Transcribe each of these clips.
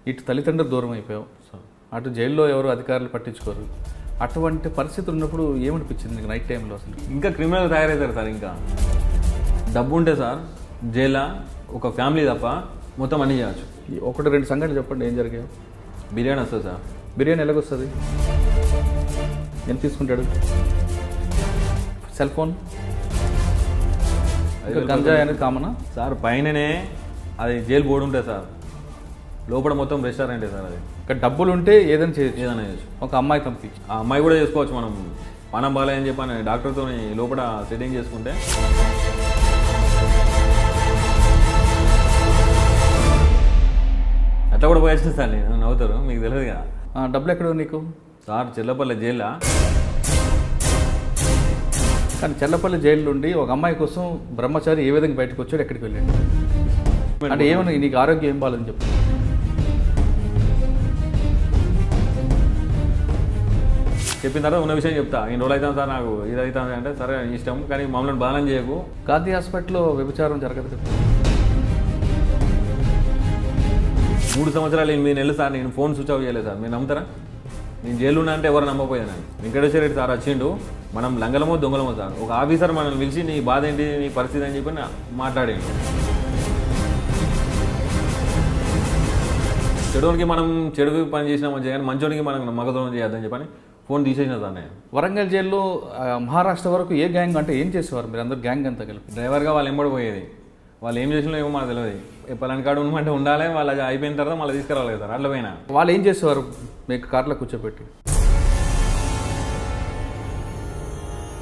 ఇటు తల్లిదండ్రులు దూరం అయిపోయావు, అటు జైల్లో ఎవరు అధికారులు పట్టించుకోరు. అటువంటి పరిస్థితులు ఉన్నప్పుడు ఏమనిపించింది నీకు నైట్ టైంలో? అసలు ఇంకా క్రిమినల్ తయారవుతారు సార్. ఇంకా డబ్బు ఉంటే సార్ జైల్లో ఒక ఫ్యామిలీ తప్ప మొత్తం అన్నీ చేయవచ్చు. ఒకటి రెండు సంఘటనలు చెప్పండి, ఏం జరిగాయి? బిర్యానీ వస్తుంది సార్. బిర్యానీ ఎలాగొస్తుంది? ఎంత తీసుకుంటాడు? సెల్ ఫోన్, గంజాయి అనేది కామనా సార్? పైననే అది జైలు బోర్డు ఉంటుంది సార్, లోపల మొత్తం రెస్టారెంటే సార్. అది ఇక్కడ డబ్బులు ఉంటే ఏదైనా చేయొచ్చు. ఏదైనా చేయొచ్చు. ఒక అమ్మాయి పంపించి ఆ అమ్మాయి కూడా చేసుకోవచ్చు. మనం పానం బాగాలేదని చెప్పని డాక్టర్తో లోపల సెట్టింగ్ చేసుకుంటే అట్లా కూడా పోయొచ్చు సార్. నేను నవ్వుతారు, మీకు తెలియదు కదా. డబ్బులు ఎక్కడ నీకు? సార్ చెల్లపల్లి జైల్లో. కానీ చెల్లపల్లి జైలు నుండి ఒక అమ్మాయి కోసం బ్రహ్మచారి ఏ విధంగా బయటకు వచ్చాడు, ఎక్కడికి వెళ్ళాడు? అంటే ఏమన్నా నీకు ఆరోగ్యం ఏం బాగాలని చెప్పు. చెప్పిన తర్వాత ఉన్న విషయం చెప్తా. ఇన్ని రోజులు అవుతాను సార్, నాకు ఇది అవుతుంది అంటే సరే ఇష్టం, కానీ మమ్మల్ని బాధనం చేయకు. గాంధీ హాస్పిటల్లో వ్యభిచారం జరగదు కదా? 3 సంవత్సరాలు 8 నెలలు సార్ నేను ఫోన్ స్విచ్ ఆఫ్ చేయలేదు సార్. మీరు నమ్ముతారా? నేను జైలు ఉన్నా అంటే ఎవరు నమ్మపోయాను. వెంకటేశ్వర రెడ్డి సార్ వచ్చిండు, మనం లంగలమో దొంగలమో సార్. ఒక ఆఫీసర్ మనల్ని పిలిచి నీ బాధ ఏంటి, నీ పరిస్థితి అని చెప్పి మాట్లాడాడు. చెడునికి మనం చెడు పని చేసినా మంచిగా, కానీ మంచోడికి మనం మగదోనం చేయొద్దని చెప్పని ఫోన్ తీసేసిన సార్ నేను. వరంగల్ జైల్లో మహారాష్ట్ర వరకు ఏ గ్యాంగ్ అంటే ఏం చేసేవారు మీరు అందరు గ్యాంగ్ అంతా కలిపి? డ్రైవర్గా వాళ్ళు ఎంబడి పోయేది. వాళ్ళు ఏం చేసినా ఏమో మాకు తెలియదు. పలాని కాడు ఉండమంటే ఉండాలి, వాళ్ళు అయిపోయిన తర్వాత మళ్ళీ తీసుకురావాలి సార్. అట్లా పోయినా వాళ్ళు ఏం చేసేవారు? మీకు కార్లో కూర్చోబెట్టి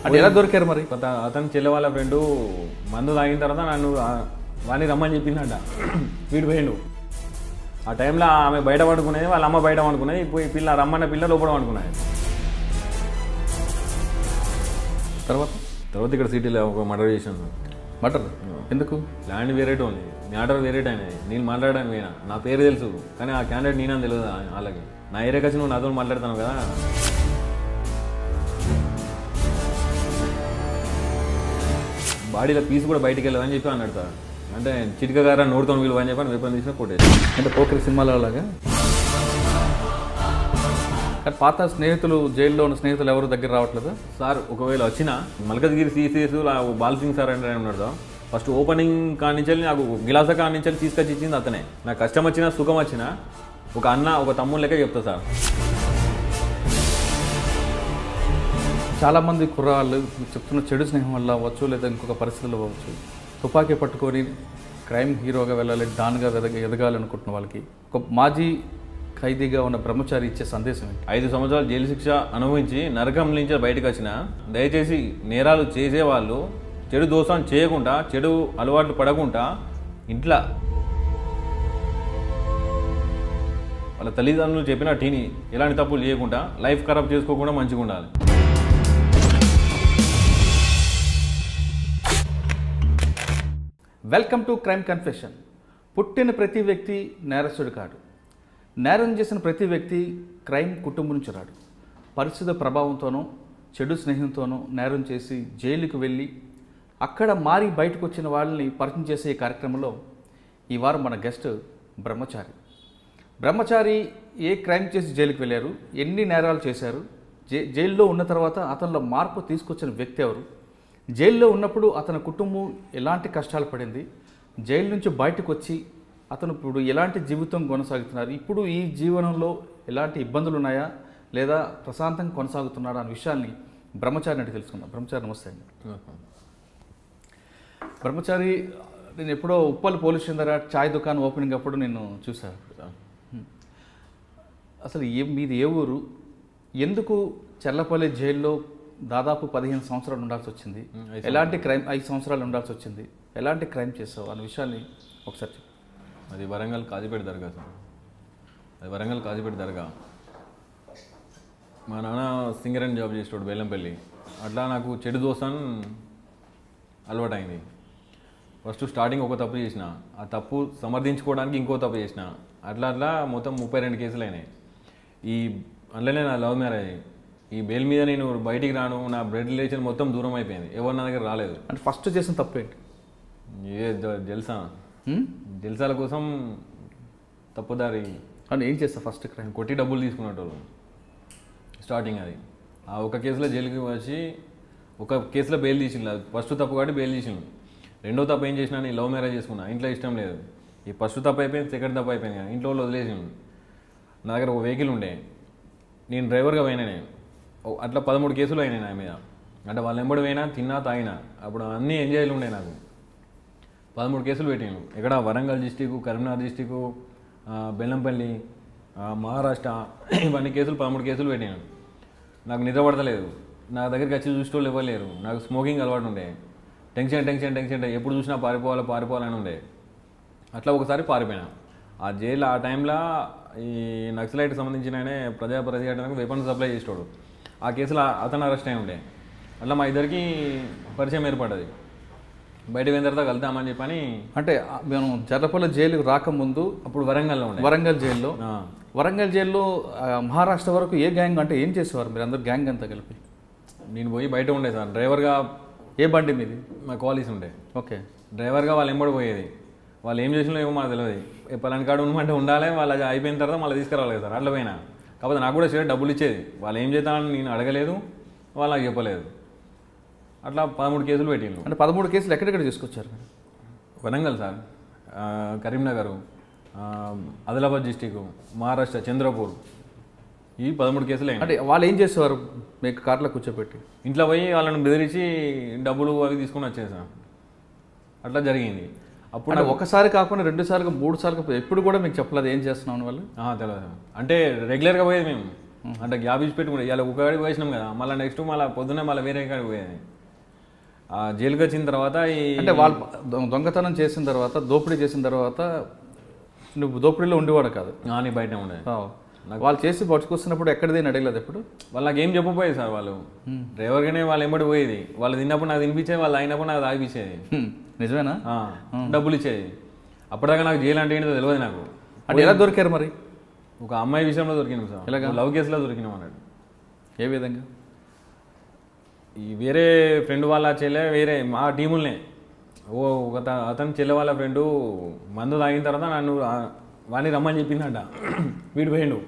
అంటే ఎలా దొరికారు మరి? అతను చెల్లె వాళ్ళ ఫ్రెండు మందు తాగిన తర్వాత నన్ను వాడిని రమ్మని చెప్పిందంట. వీడు పోయిండు. ఆ టైంలో ఆమె బయట పడుకునేది, వాళ్ళ అమ్మ బయట పడుకునేది. ఇప్పుడు పిల్ల రమ్మన్న పిల్ల లోపల పడుకునేది. తర్వాత ఇక్కడ సిటీలో ఒక మర్డర్ చేశాను. మర్డర్ ఎందుకు? ల్యాండ్ వేరేట్ ఉంది, మ్యాటర్ వేరేట్ అయినది. నేను మాట్లాడడానికి పోయినా, నా పేరు తెలుసు, కానీ ఆ క్యాండిడేట్ నేనని తెలియదు వాళ్ళకి. నా ఏరియాకి వచ్చి నువ్వు నాతో మాట్లాడుతాను కదా. బాడీలో పీస్ కూడా బయటికి వెళ్ళదని చెప్పి అన్నాడు సార్. అంటే చిటిక గారా నోడుతో వీళ్ళు అని చెప్పి వేపని తీసుకుని కొట్టేది. అంటే పోకరి సినిమాలో లాగా. కానీ పాత స్నేహితులు, జైల్లో ఉన్న స్నేహితులు ఎవరు దగ్గర రావట్లేదు సార్. ఒకవేళ వచ్చినా Malkajgiri CCS ball Singh sir అంటే ఉన్నాడు. ఫస్ట్ ఓపెనింగ్ కానించి నాకు గిలాస కానించి తీసుకొచ్చి ఇచ్చింది అతనే. నాకు కష్టం వచ్చినా సుఖం వచ్చినా ఒక అన్న ఒక తమ్ముడు లెక్క చెప్తా సార్. చాలామంది కుర్రాళ్ళు చెప్తున్న చెడు స్నేహం వల్ల అవ్వచ్చు, లేదా ఇంకొక పరిస్థితుల్లో అవ్వచ్చు, తుపాకీ పట్టుకొని క్రైమ్ హీరోగా వెళ్ళాలి, డాన్గా ఎదగాలి అనుకుంటున్న వాళ్ళకి ఒక మాజీ ఖైదీగా ఉన్న బ్రహ్మచారి ఇచ్చే సందేశం ఏంటి? 5 సంవత్సరాలు జైలు శిక్ష అనుభవించి నరకం నుంచి బయటకు వచ్చిన దయచేసి నేరాలు చేసేవాళ్ళు చెడు దోషం చేయకుండా, చెడు అలవాట్లు పడకుండా ఇంట్లో వాళ్ళ తల్లిదండ్రులు చెప్పిన టీని ఎలాంటి తప్పులు చేయకుండా, లైఫ్ ఖరాబ్ చేసుకోకుండా మంచిగా ఉండాలి. Welcome to crime confession. పుట్టిన ప్రతి వ్యక్తి నేరస్తుడు కాడు. నేరం చేసిన ప్రతి వ్యక్తి క్రైమ్ కుటుంబం నుంచి రాడు. పరిస్థితుల ప్రభావంతోనో, చెడు స్నేహంతోనో నేరం చేసి జైలుకు వెళ్ళి అక్కడ మారి బయటకు వచ్చిన వాళ్ళని పరిచయం చేసే ఈ కార్యక్రమంలో ఈ వారం మన గెస్ట్ బ్రహ్మచారి. బ్రహ్మచారి ఏ క్రైమ్ చేసి జైలుకి వెళ్ళారు, ఎన్ని నేరాలు చేశారు, జైల్లో ఉన్న తర్వాత అతనిలో మార్పు తీసుకొచ్చిన వ్యక్తి ఎవరు, జైల్లో ఉన్నప్పుడు అతని కుటుంబం ఎలాంటి కష్టాలు పడింది, జైలు నుంచి బయటకు వచ్చి అతను ఇప్పుడు ఎలాంటి జీవితం కొనసాగుతున్నారు, ఇప్పుడు ఈ జీవనంలో ఎలాంటి ఇబ్బందులు ఉన్నాయా లేదా ప్రశాంతంగా కొనసాగుతున్నాడా అనే విషయాల్ని బ్రహ్మచారి అంటే తెలుసుకుందాం. బ్రహ్మచారి నమస్తే అండి. బ్రహ్మచారి, నేను ఎప్పుడో ఉప్పల్ పోలీస్ స్టేషన్ దగ్గర చాయ్ దుకాణం ఓపెనింగ్ అప్పుడు నేను చూశాను. అసలు మీది ఏ ఊరు, ఎందుకు చెర్లపల్లి జైల్లో దాదాపు 15 సంవత్సరాలు ఉండాల్సి వచ్చింది, ఎలాంటి క్రైమ్ 5 సంవత్సరాలు ఉండాల్సి వచ్చింది, ఎలాంటి క్రైమ్ చేసావు అనే విషయాన్ని ఒకసారి చెప్పు. అది వరంగల్ కాజీపేట దర్గా సార్. అది వరంగల్ కాజీపేట దర్గా. మా నాన్న సింగర్ అని జాబ్ చేసేవాడు బెల్లంపల్లి. అట్లా నాకు చెడు దోసం అలవాటైంది. ఫస్ట్ స్టార్టింగ్ ఒక తప్పు చేసిన, ఆ తప్పు సమర్థించుకోవడానికి ఇంకో తప్పు చేసిన, అట్లా మొత్తం 32 కేసులు అయినాయి. ఈ అందులోనే నా లవ్ మ్యారేజ్. ఈ బెయిల్ మీద నేను బయటికి రాను, నా బ్లడ్ రిలేషన్ మొత్తం దూరం అయిపోయింది, ఎవరు నా దగ్గర రాలేదు. అంటే ఫస్ట్ చేసిన తప్పు ఏంటి? జల్సా జల్సాల కోసం తప్పుదారి అని ఏం చేస్తా ఫస్ట్ క్రైమ్? కొట్టి డబ్బులు తీసుకున్నట్టు స్టార్టింగ్ అది. ఆ ఒక కేసులో జైలుకి వచ్చి ఒక కేసులో బెయిల్ తీసిండు. ఫస్ట్ తప్పు కాబట్టి బెయిల్ తీసిండు. రెండో తప్పు ఏం చేసినా నేను లవ్ మ్యారేజ్ చేసుకున్నా, ఇంట్లో ఇష్టం లేదు. ఈ ఫస్ట్ తప్పు అయిపోయింది, సెకండ్ తప్పు అయిపోయింది కానీ ఇంట్లో వాళ్ళు వదిలేసిండు. నా దగ్గర ఒక వెహికల్ ఉండే, నేను డ్రైవర్గా పోయినా. నేను అట్లా 13 కేసులు అయినాయి నా మీద. అంటే వాళ్ళు ఎంబడి పోయినా, తిన్నా, తాగినా. అప్పుడు అన్నీ ఎంజాయ్లు ఉండే నాకు. 13 కేసులు పెట్టాను. ఇక్కడ వరంగల్ డిస్టిక్, కరీంనగర్ డిస్టిక్, బెల్లంపల్లి, మహారాష్ట్ర, ఇవన్నీ కేసులు 13 కేసులు పెట్టాను. నాకు నిద్ర పడతలేదు. నా దగ్గరికి వచ్చి చూసేటోళ్ళు ఇవ్వలేరు. నాకు స్మోకింగ్ అలవాటు ఉండే. టెన్షన్ ఎప్పుడు చూసినా పారిపోవాలని ఉండే. అట్లా ఒకసారి పారిపోయినా. ఆ జైలు ఆ టైంలో ఈ నక్సలైట్కి సంబంధించిన ఆయనే ప్రతిఘటనకు వెపన్ సప్లై చేసేవాడు. ఆ కేసులో అతను అరెస్ట్ అయి ఉండే. అట్లా మా ఇద్దరికి పరిచయం ఏర్పడ్డది. బయట పోయిన తర్వాత కలుద్దామని చెప్పని. అంటే మేము జర్లపల్లి జైలుకి రాకముందు అప్పుడు వరంగల్లో ఉండే. వరంగల్ జైల్లో మహారాష్ట్ర వరకు ఏ గ్యాంగ్ అంటే ఏం చేసేవారు మీరు అందరు గ్యాంగ్ అంతా కలిపి? నేను పోయి బయట ఉండే సార్ డ్రైవర్గా. ఏ బండి మీది? మా కాలేజ్ ఉండే. ఓకే. డ్రైవర్గా వాళ్ళు ఎంబడి పోయేది. వాళ్ళు ఏం చేసినా ఏమో మాకు తెలియదు. పలాని కాడు ఉండమంటే ఉండాలి, వాళ్ళు అయిపోయిన తర్వాత మళ్ళీ తీసుకురావాలి సార్. అట్లా పోయినా. కాకపోతే నాకు కూడా సరే డబ్బులు ఇచ్చేది. వాళ్ళు ఏం చేద్దామని నేను అడగలేదు, వాళ్ళు నాకు చెప్పలేదు. అట్లా 13 కేసులు పెట్టిండు. అంటే 13 కేసులు ఎక్కడెక్కడ తీసుకొచ్చారు? వరంగల్ సార్, కరీంనగర్, ఆదిలాబాద్ డిస్టిక్, మహారాష్ట్ర, చంద్రపూర్, ఈ 13 కేసులు అయినా. అంటే వాళ్ళు ఏం చేసేవారు? మీకు కార్లో కూర్చోబెట్టి ఇంట్లో పోయి వాళ్ళని బెదిరించి డబ్బులు అవి తీసుకుని వచ్చేది సార్. అట్లా జరిగింది. అప్పుడు ఒకసారి కాకుండా 2 సార్లు 3 సార్లు ఎప్పుడు కూడా మీకు చెప్పలేదు ఏం చేస్తున్నాం వాళ్ళు? తెలియదు. అంటే రెగ్యులర్గా పోయేది మేము. అంటే గ్యాప్ ఇచ్చి పెట్టుకుంటే ఇవాళ ఒక కాడికి పోయినాం కదా, మళ్ళీ నెక్స్ట్ మళ్ళీ పొద్దున్నే మళ్ళీ వేరే కాడికి పోయేది. జైలుకి వచ్చిన తర్వాత అంటే వాళ్ళు దొంగతనం చేసిన తర్వాత, దోపిడీ చేసిన తర్వాత నువ్వు దోపిడీలో ఉండేవాడు కాదు? నీ బయట ఉండేది. వాళ్ళు చేసి పట్టుకొస్తున్నప్పుడు ఎక్కడిదేని అడగలేదు ఎప్పుడు? వాళ్ళకి ఏం చెప్పపోయేది సార్. వాళ్ళు డ్రైవర్గానే వాళ్ళు ఎంబడి పోయేది. వాళ్ళు తిన్నప్పుడు నాకు తినిపించేది, వాళ్ళు అయినప్పుడు నాకు తాగిపించేది. నిజమేనా? డబ్బులు ఇచ్చేది. అప్పటిదాకా నాకు జైలు అంటే ఏంటో తెలియదు నాకు. అంటే ఎలా దొరికారు మరి? ఒక అమ్మాయి విషయంలో దొరికినాం సార్. ఎలాగా? లవ్ కేసులో దొరికినాం అన్నాడు. ఏ విధంగా? ఈ వేరే ఫ్రెండ్ వాళ్ళ చెల్లె, వేరే మా టీములనే, అతని చెల్లె వాళ్ళ ఫ్రెండు మందు తాగిన తర్వాత నన్ను వాడిని రమ్మని చెప్పిందంట. వీడు పోయిండు.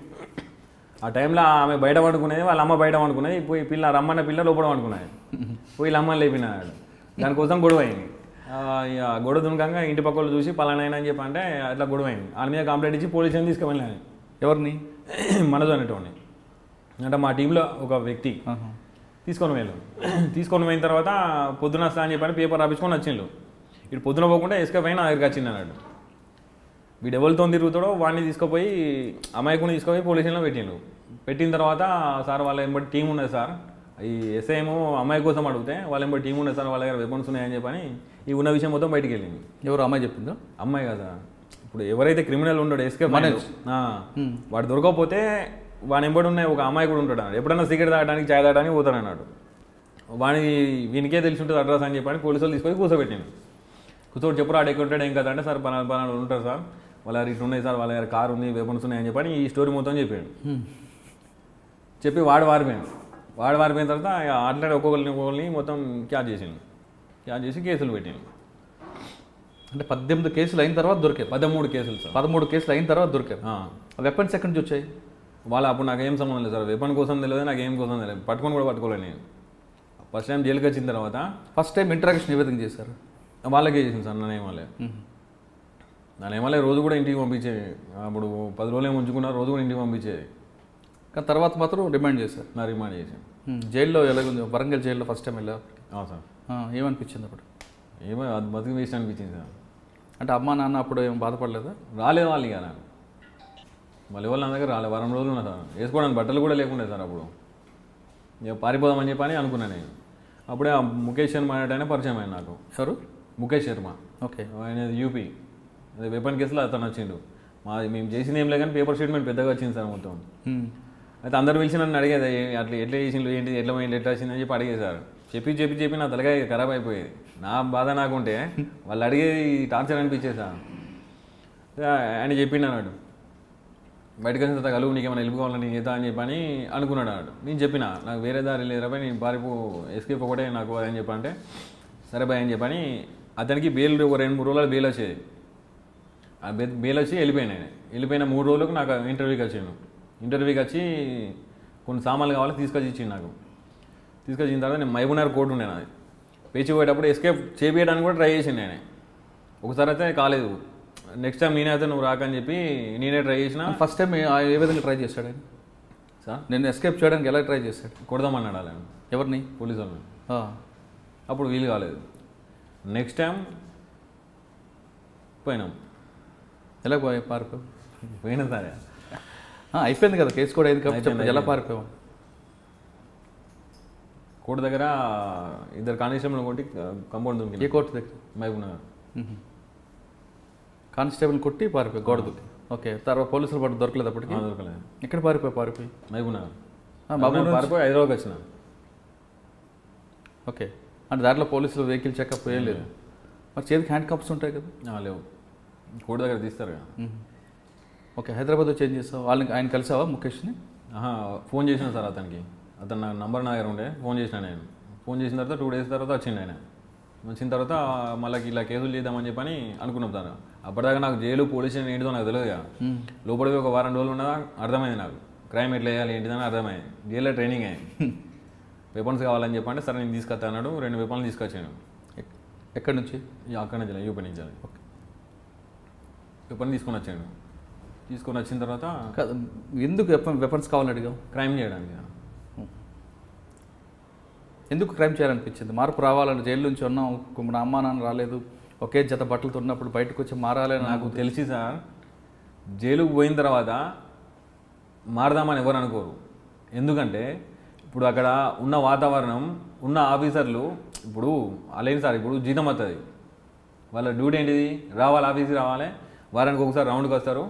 ఆ టైంలో ఆమె బయట పడుకునేది, వాళ్ళ అమ్మ బయట పడుకునేది. పోయి రమ్మన్న పిల్ల లోపల పడుకున్నది. పోయి అమ్మని లేపినాడు. దానికోసం గొడవ అయింది. గొడవ దునకంగా ఇంటి పక్క వాళ్ళు చూసి పలానైనా అని చెప్పి అంటే అట్లా గొడవ అయింది. వాళ్ళ మీద కంప్లైంట్ ఇచ్చి పోలీసుని తీసుకువెళ్ళాను. ఎవరిని? మనతో అనేటోని. అంటే మా టీంలో ఒక వ్యక్తి తీసుకొని పోయిన తర్వాత పొద్దున వస్తా అని చెప్పని పేపర్ రాపించుకొని వచ్చిండు. ఇటు పొద్దున పోకుండా ఎస్కేప్ అయినా దగ్గరికి వచ్చింది అన్నాడు. వీడు ఎవరితో తిరుగుతాడో వాడిని తీసుకుపోయి, అమాయకుని తీసుకుపోయి పోలీస్ స్టేషన్లో పెట్టిండు. పెట్టిన తర్వాత సార్ వాళ్ళ ఎంబడి టీం ఉన్నది సార్, ఈ ఎస్ఐ ఏమో అమ్మాయి కోసం అడిగితే వాళ్ళ ఎంబడి టీం ఉన్నది సార్, వాళ్ళ దగ్గర వెపన్స్ ఉన్నాయని చెప్పని ఈ ఉన్న విషయం మొత్తం బయటికి వెళ్ళింది. ఎవరు అమ్మాయి చెప్పిందో? అమ్మాయి కదా. ఇప్పుడు ఎవరైతే క్రిమినల్ ఉన్నాడో ఎస్కేప్ వాడు దొరకకపోతే వాని ఎంబడి ఉన్న ఒక అమ్మాయి కూడా ఉంటాడు. ఎప్పుడైనా సిగరెట్ తాగడానికి, చాయ్ తాగడానికి పోతాడన్నాడు. వీనికే తెలిసి ఉంటుంది అడ్రస్ అని చెప్పని పోలీసు వాళ్ళు తీసుకొని కూర్చోబెట్టిండు. కూర్చోటి చెప్పరు ఆడ ఎక్కడ ఉంటాడు ఏం కదా అంటే, సార్ పలానా ఉంటారు సార్, వాళ్ళ ఇటు ఉన్నాయి సార్, వాళ్ళ దగ్గర కారు ఉంది, వెపన్స్ ఉన్నాయని చెప్పని ఈ స్టోరీ మొత్తం చెప్పాడు. చెప్పి వాడు వారిపోయిన తర్వాత అట్లాంటి ఒక్కొక్కరిని మొత్తం క్యాచ్ చేసి కేసులు పెట్టిండు. అంటే 18 కేసులు అయిన తర్వాత దొరికారు? 13 కేసులు సార్. 13 కేసులు అయిన తర్వాత దొరికారు. వెపన్స్ ఎక్కడి నుంచి వచ్చాయి? వాళ్ళు అప్పుడు నాకేం సంబంధం లేదు సార్. వెపన్ కోసం తెలియదు, నాకేం కోసం తెలియదు. పట్టుకొని కూడా పట్టుకోలేదు నేను. ఫస్ట్ టైం జైలుకి వచ్చిన తర్వాత ఫస్ట్ టైం ఇంటరాక్షన్ ఏ విధంగా చేశారు? వాళ్ళకే చేసింది సార్. నన్నేమలే రోజు కూడా ఇంటికి పంపించేది. అప్పుడు 10 రోజులు ఉంచుకున్నారు, రోజు కూడా ఇంటికి పంపించేది. కానీ తర్వాత మాత్రం రిమాండ్ చేశారు? రిమాండ్ చేశాను. జైల్లో ఎలాగుంది? వరంగల్ జైల్లో ఫస్ట్ టైం వెళ్ళా సార్. ఏమనిపించింది అప్పుడు? ఏమో అది బతికి వేస్ట్ అనిపించింది సార్. అంటే అమ్మా నాన్న అప్పుడు ఏం బాధపడలేదా? రాలేదు వాళ్ళు. ఇక నాకు మళ్ళీ వాళ్ళు నా దగ్గర రాలేదు. 10 రోజులు ఉన్నా సార్. వేసుకోవడానికి బట్టలు కూడా లేకుండే సార్. అప్పుడు ఇక పారిపోదామని చెప్పని అనుకున్నాను నేను. అప్పుడే ఆ ముఖేష్ శర్మ అనేటైనా పరిచయం అయింది నాకు. ఎవరు? ముఖేష్ శర్మ. ఓకే. ఆయన యూపీ. అదే వెపన్ కేసులో అతను వచ్చిండు. మేము చేసింది ఏం లేదు కానీ పేపర్ స్టేట్మెంట్ పెద్దగా వచ్చింది సార్ మొత్తం. అయితే అందరు పిలిచి నన్ను అడిగేది, అట్లా ఎట్లా చేసిండు, ఏంటి, ఎట్లా వచ్చిందని చెప్పి అడిగేది సార్. చెప్పి నా తలకాయ ఖరాబ్ అయిపోయేది. నా బాధ నాకుంటే వాళ్ళు అడిగేది టార్చర్ అనిపించేది సార్. ఆయన చెప్పిండు అన్నాడు, బయటకు వచ్చిన తర్వాత కలుగు, నీకేమైనా హెల్ప్ కావాలని నేను చేద్దా అని చెప్పని అనుకున్నాడు అన్నాడు. నేను చెప్పిన నాకు వేరే దారి లేదురా బాయ్, నేను ఎస్కేప్ ఒకటే నాకు అని చెప్పంటే సరే బాయ్ అని చెప్పని అతనికి బెయిల్ ఒక 2-3 రోజులు బెయిల్ వచ్చేది. ఆ బెయిల్ వచ్చి వెళ్ళిపోయాను నేను. వెళ్ళిపోయిన 3 రోజులకు నాకు ఇంటర్వ్యూకి వచ్చాను. ఇంటర్వ్యూకి వచ్చి కొన్ని సామాన్లు కావాలి తీసుకొచ్చి ఇచ్చింది నాకు. తీసుకొచ్చిన తర్వాత నేను మహబూబ్నగర్ కోర్టు ఉండే నాది. పేచి పోయేటప్పుడు ఎస్కేప్ చేపించడానికి కూడా ట్రై చేసాను నేనే. ఒకసారి అయితే కాలేదు. నెక్స్ట్ టైం నేనే అయితే నువ్వు రాకని చెప్పి నేనే ట్రై చేసిన. ఫస్ట్ టైం ఏ విధంగా ట్రై చేశాడు ఆయన? సార్ నేను ఎస్కేప్ చేయడానికి ఎలా ట్రై చేశాడు? కొడదామన్నాడు అలా ఎవరిని? పోలీసు వాళ్ళని. ఆ. అప్పుడు వీలు కాలేదు. నెక్స్ట్ టైం పోయినాం. ఎలా పారిపోయావు? పోయినా సరే అయిపోయింది కదా కేసు కూడా అయింది కాబట్టి ఎలా పారిపోయావు? కోర్టు దగ్గర 2 కానిస్టేబుల్ కొట్టి కంపౌండ్ దొరికి. ఏ కోర్టు దగ్గర? మహబూబ్నగర్. కానిస్టేబుల్ కొట్టి పారిపోయి గోడ దూకి. ఓకే. తర్వాత పోలీసులు పట్టు దొరకలేదు అప్పటికి? దొరకలేదు. ఎక్కడ పారిపోయి? మహబూబ్నగర్. మహబూబ్నగర్ పారిపోయి హైదరాబాద్కి వచ్చిన. ఓకే. అంటే దాంట్లో పోలీసులు వెహికల్ చెకప్ ఏం లేదు. మరి చేతికి హ్యాండ్ కప్స్ ఉంటాయి కదా? లేవు. కోర్టు దగ్గర తీస్తారు కదా. ఓకే. హైదరాబాద్లో చేంజ్ చేస్తావు. ఆయన కలిసావా ముఖేష్ని? ఫోన్ చేసిన సార్ అతనికి. అతను నా నంబర్ నా దగ్గర ఉండే. ఫోన్ చేసిన నేను. ఫోన్ చేసిన తర్వాత 2 days తర్వాత వచ్చిండు ఆయన. వచ్చిన తర్వాత మళ్ళీ ఇలా కేసులు చేద్దామని చెప్పని అనుకున్నాం సార్. అప్పటిదాకా నాకు జైలు పోలీస్ స్టేషన్ ఏంటిదో నాకు తెలియదు. లోపలికి ఒక 1 వారం రోజులు ఉన్నదా అర్థమైంది నాకు. క్రైమ్ ఎట్లా చేయాలి ఏంటిదని అర్థమైంది. జైల్లో ట్రైనింగ్ అయ్యింది. వెపన్స్ కావాలని చెప్పంటే సరే నేను తీసుకొస్తా అన్నాడు. 2 వెపన్లు తీసుకొచ్చాను. ఎక్కడి నుంచి? అక్కడి నుంచి యూపీ నుంచి. ఓకే. వెపన్ తీసుకొని వచ్చాను. తీసుకొని వచ్చిన తర్వాత ఎందుకు వెపన్స్ కావాలని అడిగావు? క్రైమ్ చేయడానికి. ఎందుకు క్రైమ్ చేయాలనిపించింది? మార్పు రావాలని జైలు నుంచి ఉన్నాం, మన అమ్మా నాన్న రాలేదు, ఒకే జత బట్టలతో ఉన్నప్పుడు బయటకు వచ్చి మారాలని నాకు తెలిసి సార్. జైలుకు పోయిన తర్వాత మారదామని ఎవరు అనుకోరు. ఎందుకంటే ఇప్పుడు అక్కడ ఉన్న వాతావరణం, ఉన్న ఆఫీసర్లు ఇప్పుడు అలాగే సార్. ఇప్పుడు జీతం వస్తుంది. వాళ్ళ డ్యూటీ ఏంటిది? రావాలి, ఆఫీస్కి రావాలి, వారానికి ఒకసారి రౌండ్కి వస్తారు.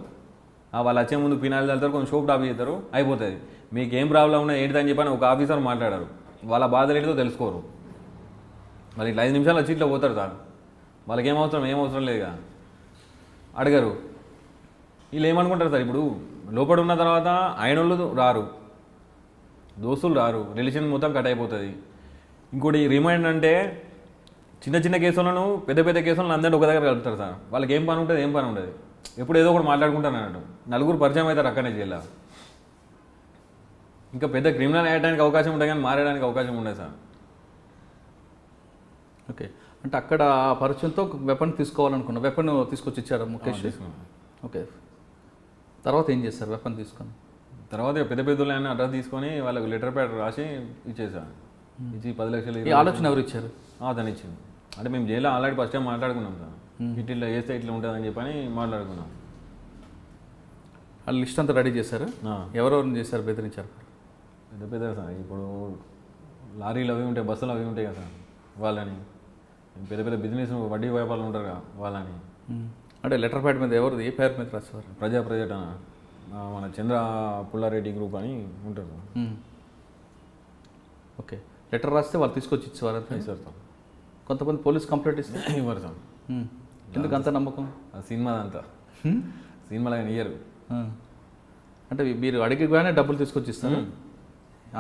వాళ్ళు వచ్చే ముందు పినాయిల్ చల్లుతారు, కొంచెం సోప్ టాప్ చేస్తారు, అయిపోతుంది. మీకు ఏం ప్రాబ్లం ఉన్నా ఏంటిదని చెప్పని ఒక ఆఫీసర్ మాట్లాడారు. వాళ్ళ బాధలు ఏంటిదో తెలుసుకోరు. వాళ్ళు ఇట్లా 5 నిమిషాలు వచ్చి ఇట్లా పోతారు సార్. వాళ్ళకి ఏం అవసరం లేదుగా, అడగరు. వీళ్ళు ఏమనుకుంటారు సార్? ఇప్పుడు లోపల ఉన్న తర్వాత ఆయన వాళ్ళు రారు, దోస్తులు రారు, రిలేషన్ మొత్తం కట్ అయిపోతుంది. ఇంకోటి రిమైండ్ అంటే చిన్న కేసులను పెద్ద కేసులను అందరినీ ఒక దగ్గర కలుపుతారు సార్. వాళ్ళకి ఏం పని ఉంటుంది? ఎప్పుడు ఏదో ఒకటి మాట్లాడుకుంటాను అన్నట్టు. 4 పరిచయం అవుతారు అక్కడనే జైల్లో. ఇంకా పెద్ద క్రిమినల్ అయ్యడానికి అవకాశం ఉంటుంది కానీ మారడానికి అవకాశం ఉండదు సార్. ఓకే. అంటే అక్కడ పరిచయంతో వెపన్ తీసుకోవాలనుకున్నా. వెపన్ తీసుకొచ్చి ఇచ్చారు ముఖేష్? ఓకే. తర్వాత ఏం చేస్తారు వెపన్ తీసుకొని? తర్వాత పెద్ద అడ్రస్ తీసుకొని వాళ్ళకు లెటర్ ప్యాడ్ రాసి ఇచ్చేసాను. ఇచ్చి 10 లక్షలు. ఈ ఆలోచన ఎవరు ఇచ్చారు? అతను ఇచ్చింది. అంటే మేము జైల్లో ఆల్రెడీ ఫస్ట్ టైం మాట్లాడుకున్నాం సార్. ఇట్లా చేస్తే ఇట్లా ఉంటుందని చెప్పని మాట్లాడుకున్నాం. వాళ్ళు లిస్ట్ అంతా రెడీ చేశారు. ఎవరెవరిని చేశారు, బెదిరించారు? పెద్ద సార్. ఇప్పుడు లారీలు అవి ఉంటాయి, బస్సులు అవి ఉంటాయి కదా సార్, వాళ్ళని. పెద్ద బిజినెస్ వడ్డీ వ్యాపారాలు ఉంటారు కదా వాళ్ళని. అంటే లెటర్ ప్యాడ్ మీద ఎవరు, ఏ పేరు మీద రాసేవారు? ప్రజెక్ట్ మన చంద్ర పుల్లారెడ్డి గ్రూప్ అని ఉంటారు. ఓకే. లెటర్ రాస్తే వాళ్ళు తీసుకొచ్చి ఇచ్చేవారు సార్. కొంతమంది పోలీస్ కంప్లైంట్ ఇస్తే ఇవ్వరు సార్. ఎందుకు అంత నమ్మకం? సినిమా అంతా సినిమాలో ఇయ్యరు. అంటే మీరు అడిగిగానే డబ్బులు తీసుకొచ్చి ఇస్తారు.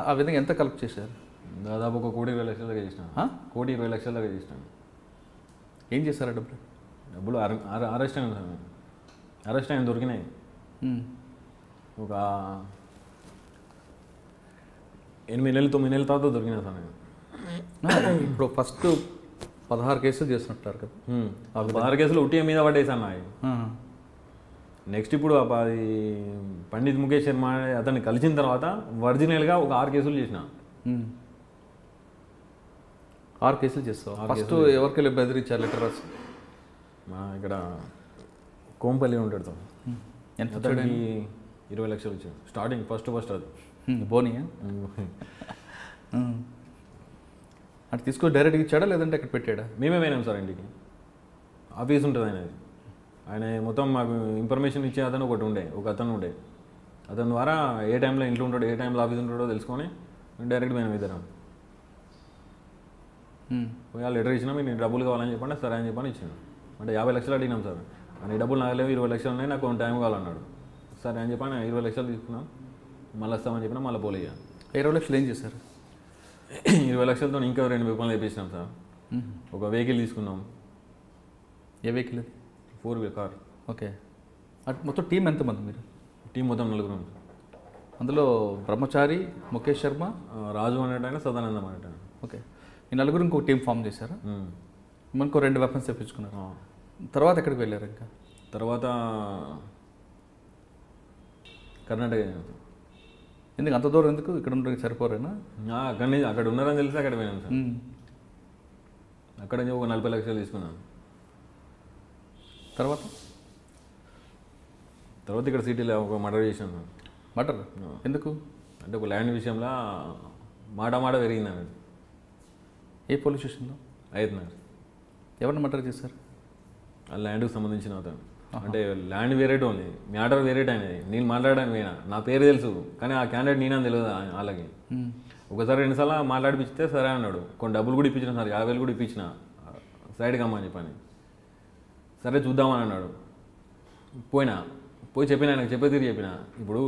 ఆ విధంగా ఎంత కలెక్ట్ చేశారు? దాదాపు 1,20,00,000 దాకా చేసిన. 1,20,00,000 దాకా చేసినాను. ఏం చేశారు డబ్బులు? అరెస్ట్ అయింది సార్. అరెస్ట్ అయిన దొరికినాయి. ఒక 8 నెలలు 9 నెలల తర్వాత దొరికినా సార్ నేను. ఇప్పుడు ఫస్ట్ 16 కేసులు చేసినట్టారు కదా? 16 కేసులు ఉట్టిగా మీద పడేసాను అవి. నెక్స్ట్ ఇప్పుడు అది పండిత్ ముఖేష్ శర్మ అతన్ని కలిసిన తర్వాత ఒరిజినల్గా ఒక 6 కేసులు చేసిన. 6 కేసులు చేస్తావు? ఫస్ట్ ఎవరికి వెళ్ళి బెదిరించారు లెటర్ రాసి? మా ఇక్కడ కోంపల్లి ఉంటాడు సార్. ఎంత? 20 లక్షలు వచ్చాడు స్టార్టింగ్. ఫస్ట్ అది బోనియా? అంటే తీసుకొని డైరెక్ట్గా ఇచ్చాడా లేదంటే అక్కడ పెట్టాడా? మేమే పోయినాం సార్ ఇంటికి. ఆఫీస్ ఉంటుంది ఆయన మొత్తం మాకు ఇన్ఫర్మేషన్ ఇచ్చే అతను ఒక అతను ఉండే. అతని ద్వారా ఏ టైంలో ఇంట్లో ఉంటాడో ఏ టైంలో ఆఫీస్ ఉంటాడో తెలుసుకొని డైరెక్ట్ పోయినాం ఇద్దరం. పోయి ఆ లెటర్ ఇచ్చినా మీకు డబ్బులు కావాలని చెప్పండి. సరే అని చెప్పని ఇచ్చాను. అంటే 50 లక్షలు అడిగినాం సార్. అని డబ్బులు నాకు లేవు, 20 లక్షలు ఉన్నాయి, నాకు కొంత టైం కావాలన్నాడు. సరే అని చెప్పని 20 లక్షలు తీసుకున్నాం. మళ్ళీ వస్తామని చెప్పినా మళ్ళీ పోలేగా. 20 లక్షలు ఏం చేశారు? 20 లక్షలతో ఇంకా 2 వెహికల్ వేయించినాం సార్. ఒక వెహికల్ తీసుకున్నాం. ఏ వెహికల్ అది? 4 వీలర్ కార్. ఓకే. అటు మొత్తం టీం ఎంతమంది మీరు? టీం మొత్తం 4 ఉంది. అందులో బ్రహ్మచారి, ముఖేష్ శర్మ, రాజు అనేటైనా సదానందం అనేటైనా. ఓకే. ఈ నలుగురు ఇంకో టీం ఫామ్ చేశారా? మనకు 2 వెపన్స్ తెప్పించుకున్నారు. తర్వాత ఎక్కడికి వెళ్ళారు? ఇంకా తర్వాత కర్ణాటక. ఎందుకు అంత దూరం? ఎందుకు ఇక్కడ ఉంటే సరిపోరేనా? అక్కడ ఉన్నారని తెలిసి అక్కడ పోయినాను సార్. అక్కడ ఒక 40 లక్షలు తీసుకున్నాను. తర్వాత ఇక్కడ సిటీలో ఒక మర్డర్ చేశాను. మర్డర్ ఎందుకు? అంటే ఒక ల్యాండ్ విషయంలో మాట పెరిగింది అన్నట్టు. ఏ పోలీస్ స్టేషన్లో? అయితున్నారు. ఎవరిని మర్డర్ చేశారు? ఆ ల్యాండ్కి సంబంధించిన అతను. అంటే ల్యాండ్ వేరేట్ ఉంది, మ్యాటర్ వేరేట్ అనేది. నేను మాట్లాడడానికి పోయినా, నా పేరు తెలుసు కానీ ఆ క్యాండిడేట్ నేనని తెలియదు వాళ్ళకి. ఒకసారి 2 సార్లు మాట్లాడిపిస్తే సరే అన్నాడు. కొన్ని డబ్బులు కూడా ఇప్పించిన సార్, 50,000 కూడా ఇప్పించిన సైడ్కి అమ్మని చెప్పని. సరే చూద్దామని అన్నాడు. పోయి చెప్పిన, ఆయనకు చెప్పే తీరు చెప్పిన. ఇప్పుడు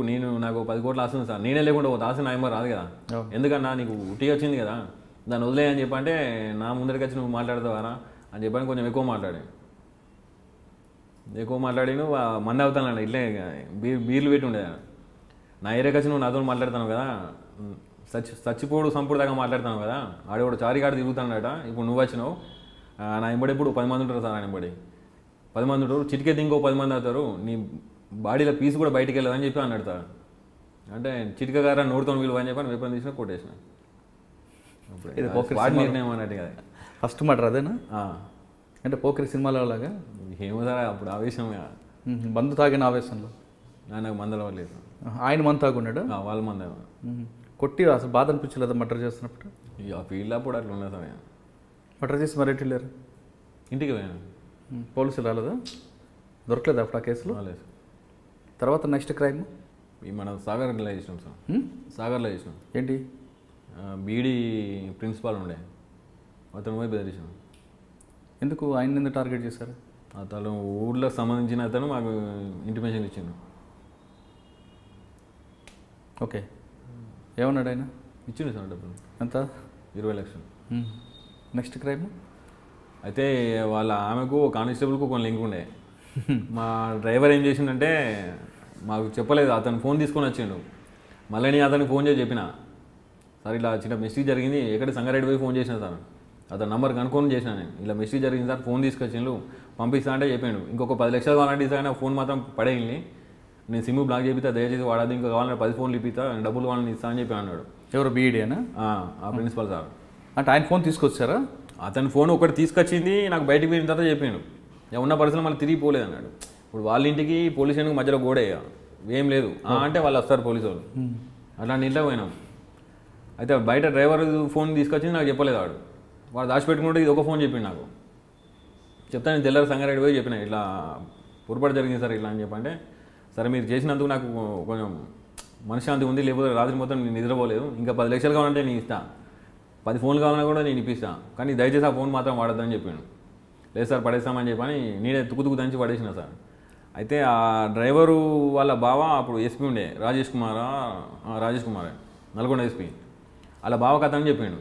నాకు 10 కోట్లు ఆస్తుంది సార్, నేనే లేకుండా ఒక ఆశ నా రాదు కదా, ఎందుకన్నా నీకు ఉట్టిగా వచ్చింది కదా, దాన్ని వదిలేయని చెప్పంటే నా ముందరికి వచ్చి నువ్వు మాట్లాడతావారా అని చెప్పని కొంచెం ఎక్కువ మాట్లాడి నువ్వు మంది అవుతాను ఇట్లే బీర్లు పెట్టి ఉండే. నా ఏరియాకి వచ్చి నువ్వు నాతో మాట్లాడుతాను కదా, చచ్చిపోడు సంపుడు దాకా మాట్లాడుతాను కదా, ఆడవాడు చారిగాడు తిరుగుతాడట. ఇప్పుడు నువ్వు వచ్చినావు, నా ఎంబడి ఇప్పుడు 10 మంది ఉంటారు సార్. ఆయన ఎంబడి 10 మంది ఉంటారు, చిటికెత్తి ఇంకో 10 మంది అవుతారు, నీ బాడీలో పీసు కూడా బయటికి వెళ్ళదని చెప్పి అన్నాడు సార్. అంటే చిటికగారా నోరుతో విలువ అని చెప్పి వేపని తీసిన కొట్టేసిన. నిర్ణయం అన్నట్టు కదా. ఫస్ట్ మర్డర్ అదేనా? అంటే పోకరి సినిమాలో లాగా ఏమో సార్, అప్పుడు ఆవేశం మందు తాగిన ఆవేశంలో. నాకు మందల లేదు. ఆయన మందు తాగున్నాడు, వాళ్ళ మంద కొట్టి అసలు బాధ అనిపించలేదు మర్డర్ చేస్తున్నప్పుడు? ఇక ఫీల్డ్ అప్పుడు అట్లా ఉన్నది సార్. మర్డర్ చేసి మరి ఎటు వెళ్ళారు? ఇంటికి పోయాను. పోలీసులు రాలేదా? దొరకలేదు అప్పుడు ఆ కేసులో? లేదు. తర్వాత నెక్స్ట్ క్రైమ్ మనం సాగర్లో చేసినాం సార్. సాగర్లో చేసినాం. ఏంటి? బీడీ ప్రిన్సిపాల్ ఉండే, అతను పోయి బెదిరించాం. ఎందుకు ఆయన ఎందుకు టార్గెట్ చేశారు? అతను ఊళ్ళకి సంబంధించిన అతను మాకు ఇంటిమేషన్ ఇచ్చిండు. ఓకే. ఏమన్నాడు ఆయన? ఇచ్చిండు సార్ డబ్బులు. ఎంత? 20 లక్షలు. నెక్స్ట్ క్రైమ్ అయితే వాళ్ళ ఆమెకు కానిస్టేబుల్కు కొన్ని లింక్ ఉండే. మా డ్రైవర్ ఏం చేసిండంటే మాకు చెప్పలేదు, అతను ఫోన్ తీసుకొని వచ్చిండు. మళ్ళీ నేను అతనికి ఫోన్ చేసి చెప్పిన, సార్ ఇలా చిన్న మిస్టేక్ జరిగింది, ఎక్కడ సంగారెడ్డి పోయి ఫోన్ చేసిన సార్, అతను నంబర్ కనుక్కొని చేసిన నేను, ఇలా మిస్టేక్ జరిగింది సార్, ఫోన్ తీసుకొచ్చిండు పంపిస్తా అంటే చెప్పాడు. ఇంకొక 10 లక్షలు కావాలంటే ఇస్తాను, ఫోన్ మాత్రం పడేయండి, నేను సిమ్ బ్లాక్ చేపిస్తా, దయచేసి వాడద్దు, ఇంకా కావాలంటే 10 ఫోన్లు ఇప్పిస్తా, డబ్బులు కావాలని ఇస్తా అని చెప్పి అన్నాడు. ఎవరు? బీఈడీనా? ఆ ప్రిన్సిపల్ సార్. అంటే ఆయన ఫోన్ తీసుకొచ్చారా? అతని ఫోన్ ఒకటి తీసుకొచ్చింది, నాకు బయటికి పోయిన తర్వాత చెప్పాడు. ఉన్న పరిస్థితులు మళ్ళీ తిరిగి పోలేదు అన్నాడు. ఇప్పుడు వాళ్ళ ఇంటికి పోలీస్ స్టేషన్కి మధ్యలో గోడే ఏం లేదు అంటే వాళ్ళు వస్తారు పోలీసు వాళ్ళు. అట్లాంటి ఇంట్లో పోయినాం. అయితే బయట డ్రైవర్ ఫోన్ తీసుకొచ్చింది నాకు చెప్పలేదు. వాడు దాచిపెట్టుకుంటే ఇది ఒక ఫోన్ చెప్పిండు నాకు. చెప్తాను నేను తెల్లారి సంగారెడ్డి పోయి చెప్పిన, ఇట్లా పొరపాటు జరిగింది సార్ ఇట్లా అని చెప్పంటే, సరే మీరు చేసినందుకు నాకు కొంచెం మనశ్శాంతి ఉంది, లేకపోతే రాత్రి మొత్తం నేను నిద్రపోలేదు, ఇంకా 10 లక్షలు కావాలంటే నేను ఇస్తాను, 10 ఫోన్లు కావాలన్నా కూడా నేను ఇప్పిస్తాను, కానీ దయచేసి ఆ ఫోన్ మాత్రం వాడద్దని చెప్పాను. లేదు సార్ పడేస్తామని చెప్పని నేనే తుక్కు దంచి పడేసిన సార్. అయితే ఆ డ్రైవరు వాళ్ళ బావ అప్పుడు ఎస్పీ ఉండే, రాజేష్ కుమార్ నల్గొండ ఎస్పీ, వాళ్ళ బావ కథ అని చెప్పాడు.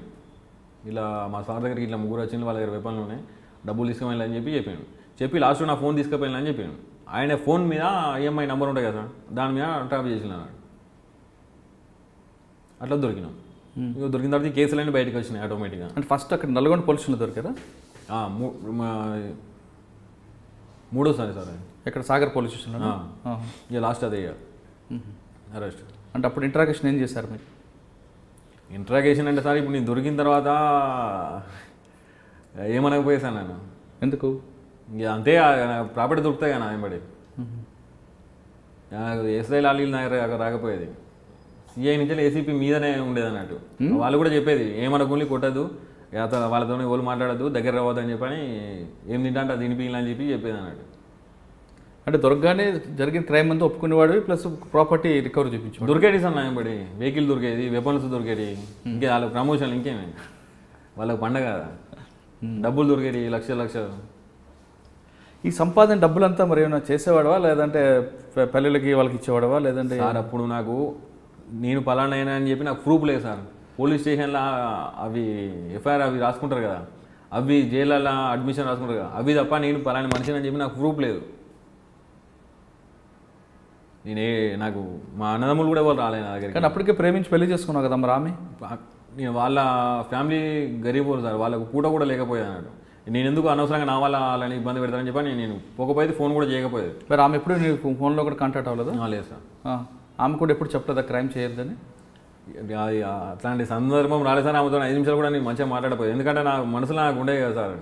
ఇలా మా సార్ దగ్గరికి ఇట్లా 3 వచ్చింది, వాళ్ళ దగ్గర వెపన్లు ఉన్నాయి, డబ్బులు తీసుకుపోయినా అని చెప్పాడు. చెప్పి లాస్ట్లో నా ఫోన్ తీసుకుపోయినా అని చెప్పాను. ఆయన ఫోన్ మీద ఈఎంఐ నెంబర్ ఉంటుంది కదా సార్, దాని మీద ట్రాప్ చేసిన అట్లా దొరికినాం. ఇక దొరికిన తర్వాత కేసులన్నీ బయటకు వచ్చినాయి ఆటోమేటిక్గా. అంటే ఫస్ట్ అక్కడ నల్గొండ పోలీసులు దొరికారా? మూడోసారి సార్. ఇక్కడ సాగర్ పోలీస్ స్టేషన్. ఇక లాస్ట్ అదే అరెస్ట్. అంటే అప్పుడు ఇంట్రాగేషన్ ఏం చేశారు మీరు? ఇంట్రాగేషన్ అంటే సార్ ఇప్పుడు నేను దొరికిన తర్వాత ఏమనకపోయేసాను నేను. ఎందుకు? ఇక అంతే, ప్రాపర్టీ దొరుకుతాయి కదా ఆయనబడి. ఎస్ఐ లాలీలు నా రాకపోయేది, సిఐ నుంచి ఏసీపీ మీదనే ఉండేది అన్నట్టు. వాళ్ళు కూడా చెప్పేది ఏమనకుండా కొట్టద్దు, వాళ్ళతో ఎవరు మాట్లాడద్దు, దగ్గర రావద్దని చెప్పని, ఏం తింటా అంటే అది తినిపించాలని చెప్పి చెప్పేది అన్నట్టు. అంటే దొరకగానే జరిగిన క్రైమ్ అంతా ఒప్పుకునేవాడు, ప్లస్ ప్రాపర్టీ రికవర్ చూపించు. దొరికేది సార్ నాయబడి, వెహికల్ దొరికేది, వెపన్స్ దొరికేది, ఇంకే వాళ్ళకి ప్రమోషన్ ఇంకేమే, వాళ్ళకి పండగ డబ్బులు దొరికేది లక్షలు. ఈ సంపాదన డబ్బులంతా మరి ఏమైనా చేసేవాడవా, లేదంటే పల్లెలకి వాళ్ళకి ఇచ్చేవాడవా, లేదంటే? సార్ అప్పుడు నాకు నేను పలానా అయినా అని చెప్పి నాకు ప్రూఫ్ లేదు సార్. పోలీస్ స్టేషన్లో అవి ఎఫ్ఐఆర్ అవి రాసుకుంటారు కదా, అవి జైళ్ళల్లో అడ్మిషన్ రాసుకుంటారు కదా, అవి తప్ప నేను పలానా మనిషిని అని చెప్పి నాకు ప్రూఫ్ లేదు. నాకు మా అన్నదమ్ములు కూడా ఎవరు రాలేదు నా దగ్గరికి. కానీ అప్పటికే ప్రేమించి పెళ్లి చేసుకున్నావు కదా మరి ఆమె. నేను వాళ్ళ ఫ్యామిలీ గరీబ్ వాళ్ళు సార్, వాళ్ళకు పూట కూడా లేకపోయేది అన్నట్టు. నేను ఎందుకు అనవసరంగా నా వల్ల వాళ్ళని ఇబ్బంది పెడతానని చెప్పి నేను పోకపోయేది, ఫోన్ కూడా చేయకపోయేది. మరి ఆమె ఎప్పుడు నీకు ఫోన్లో కూడా కాంటాక్ట్ అవ్వలేదు? లేదు సార్. ఆమె కూడా ఎప్పుడు చెప్పలేదా క్రైమ్ చేయొద్దని? అది అట్లాంటి సందర్భం రాలేదు సార్. ఆమెతో 5 నిమిషాలు కూడా నేను మంచిగా మాట్లాడపోయేది, ఎందుకంటే నా మనసులో నాకు ఉండేది కదా సార్.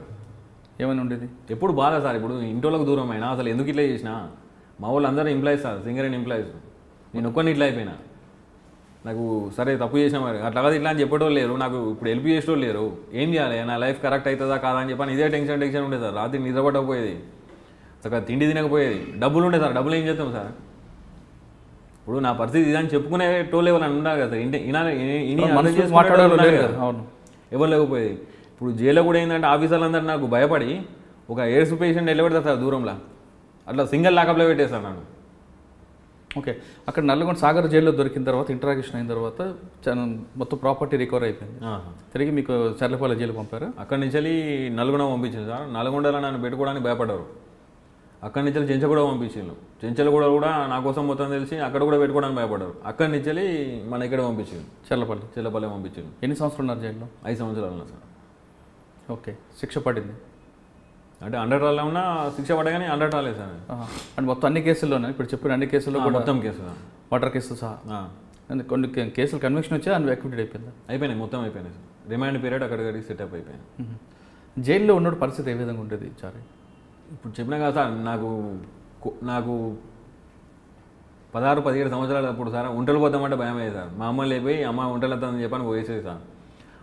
ఏమైనా ఉండేది? ఎప్పుడు బాధ సార్. ఇప్పుడు ఇంట్లోకి దూరం అయినా అసలు ఎందుకు ఇట్లా చేసినా, మా వాళ్ళు అందరూ ఎంప్లాయీస్ సార్, సింగరేణి ఎంప్లాయీస్. నేను ఒక్కరిని ఇట్లా అయిపోయినా. నాకు సరే తప్పు చేసినా మరి అట్లా కాదు ఇట్లా అని చెప్పేటోళ్ళు లేరు, నాకు ఇప్పుడు హెల్ప్ చేసేటోళ్ళు లేరు. ఏం చేయాలి, నా లైఫ్ కరెక్ట్ అవుతుందా కాదా అని చెప్పని ఇదే టెన్షన్ ఉండేది సార్. రాత్రి నిద్రపట్టకపోయేది, చక్కగా తిండి తినకపోయేది. డబ్బులు ఉండే సార్, డబ్బులు ఏం చేస్తాం సార్. ఇప్పుడు నా పరిస్థితి ఇదని చెప్పుకునే టోళ్ళు ఎవరైనా ఉండాలి కదా సార్. ఎవరు లేకపోయేది. ఇప్పుడు జైల్లో కూడా ఏంటంటే ఆఫీసర్లందరూ నాకు భయపడి ఒక ఎయిడ్స్ పేషెంట్ వెళ్ళబెడతారు సార్ దూరంలో, అట్లా సింగిల్ లాకప్లో పెట్టేస్తాను నన్ను. ఓకే, అక్కడ నల్లగొండ సాగర్ జైల్లో దొరికిన తర్వాత ఇంటరాక్షన్ అయిన తర్వాత మొత్తం ప్రాపర్టీ రికవర్ అయిపోయింది. తిరిగి మీకు చర్లపల్లి జైలు పంపారు. అక్కడి నుంచి నల్గొండ పంపించారు సార్. నల్గొండలో నన్ను పెట్టుకోవడానికి భయపడ్డారు. అక్కడి నుంచి చెంచగూడ పంపించారు. చెంచలగూడ కూడా నా కోసం మొత్తం తెలిసి అక్కడ కూడా పెట్టుకోవడానికి భయపడ్డారు. అక్కడి నుంచి మన ఇక్కడ పంపించారు, చెల్లపల్లి పంపించారు. ఎన్ని సంవత్సరాలు ఉన్నారు జైల్లో? 5 సంవత్సరాలు ఉన్నా సార్. ఓకే, శిక్ష పడింది అంటే 100 రాళ్ళు ఉన్నా శిక్ష పడగానే 100 రాలేదు సార్. అంటే మొత్తం అన్ని కేసుల్లోనే ఇప్పుడు చెప్పిన అన్ని కేసుల్లో మొత్తం కేసు మర్డర్ కేసు సహా కొన్ని కేసులు కన్విక్షన్ వచ్చి అన్ని ఎక్విటెడ్ అయిపోయింది. అయిపోయినాయి, మొత్తం అయిపోయినాయి సార్. రిమాండ్ పీరియడ్ అక్కడికి సెటప్ అయిపోయింది. జైల్లో ఉన్నప్పుడు పరిస్థితి ఏ విధంగా ఉంటుంది చారి? ఇప్పుడు చెప్పినా కదా సార్, నాకు 16-17 సంవత్సరాలు అప్పుడు సార్ ఒంటలు పోతామంటే భయం అయ్యేది సార్. మా అమ్మ లేపోయి అమ్మ ఒంటలు వద్దామని చెప్పని పోయేసేది సార్.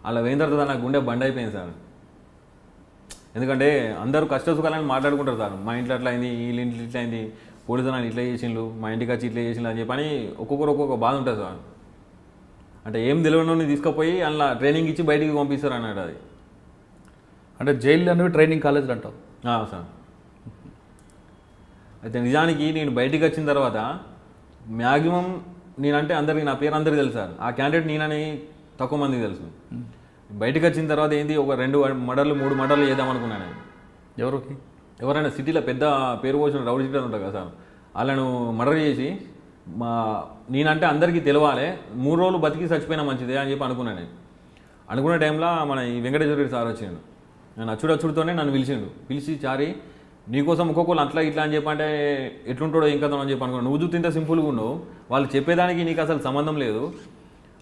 అలా పోయిన తర్వాత నాకు గుండె బండ్ అయిపోయింది సార్. ఎందుకంటే అందరూ కష్ట సుఖాలని మాట్లాడుకుంటారు సార్. మా ఇంట్లో అట్లా అయింది, వీళ్ళ ఇంట్లో ఇట్లా అయింది, పోలీసు వాళ్ళు ఇట్లా చేసిండ్రు, మా ఇంటికి వచ్చి ఇట్లా చేసిండ్రు అని చెప్పని ఒక్కొక్కరు ఒక్కొక్క బాధ ఉంటుంది సార్. అంటే ఏం తెలియని తీసుకుపోయి అలా ట్రైనింగ్ ఇచ్చి బయటికి పంపిస్తారు అన్నాడు. అది అంటే జైలు అనేవి ట్రైనింగ్ కాలేజీలు అంటావు సార్. అయితే నిజానికి నేను బయటికి వచ్చిన తర్వాత మ్యాక్సిమం నేనంటే అందరికీ నా పేరు అందరికీ తెలుసు సార్. ఆ క్యాండిడేట్ నేనని తక్కువ మందికి తెలుసు. బయటకు వచ్చిన తర్వాత ఏంది ఒక 2 మర్డర్లు 3 మర్డర్లు చేద్దామనుకున్నాను. ఎవరైనా సిటీలో పెద్ద పేరు పోసిన రౌడీ షీటర్ ఉంటారు కదా సార్, వాళ్ళను మర్డర్ చేసి నేనంటే అందరికీ తెలవాలి, 3 రోజులు బతికి చచ్చిపోయినా మంచిదే అని చెప్పి అనుకున్నాను. అనుకునే టైంలో మన ఈ వెంకటేశ్వర రెడ్డి సార్ వచ్చిండు. నేను అచ్చుడచ్చుడితోనే నన్ను పిలిచి చారి నీకోసం ఒక్కొక్కరు అట్లా ఇట్లా అని చెప్పి అంటే ఎట్లుంటాడో ఇంకా అని చెప్పి అనుకున్నాను. నువ్వు చూస్తే సింపుల్గా ఉన్నావు, వాళ్ళు చెప్పేదానికి నీకు అసలు సంబంధం లేదు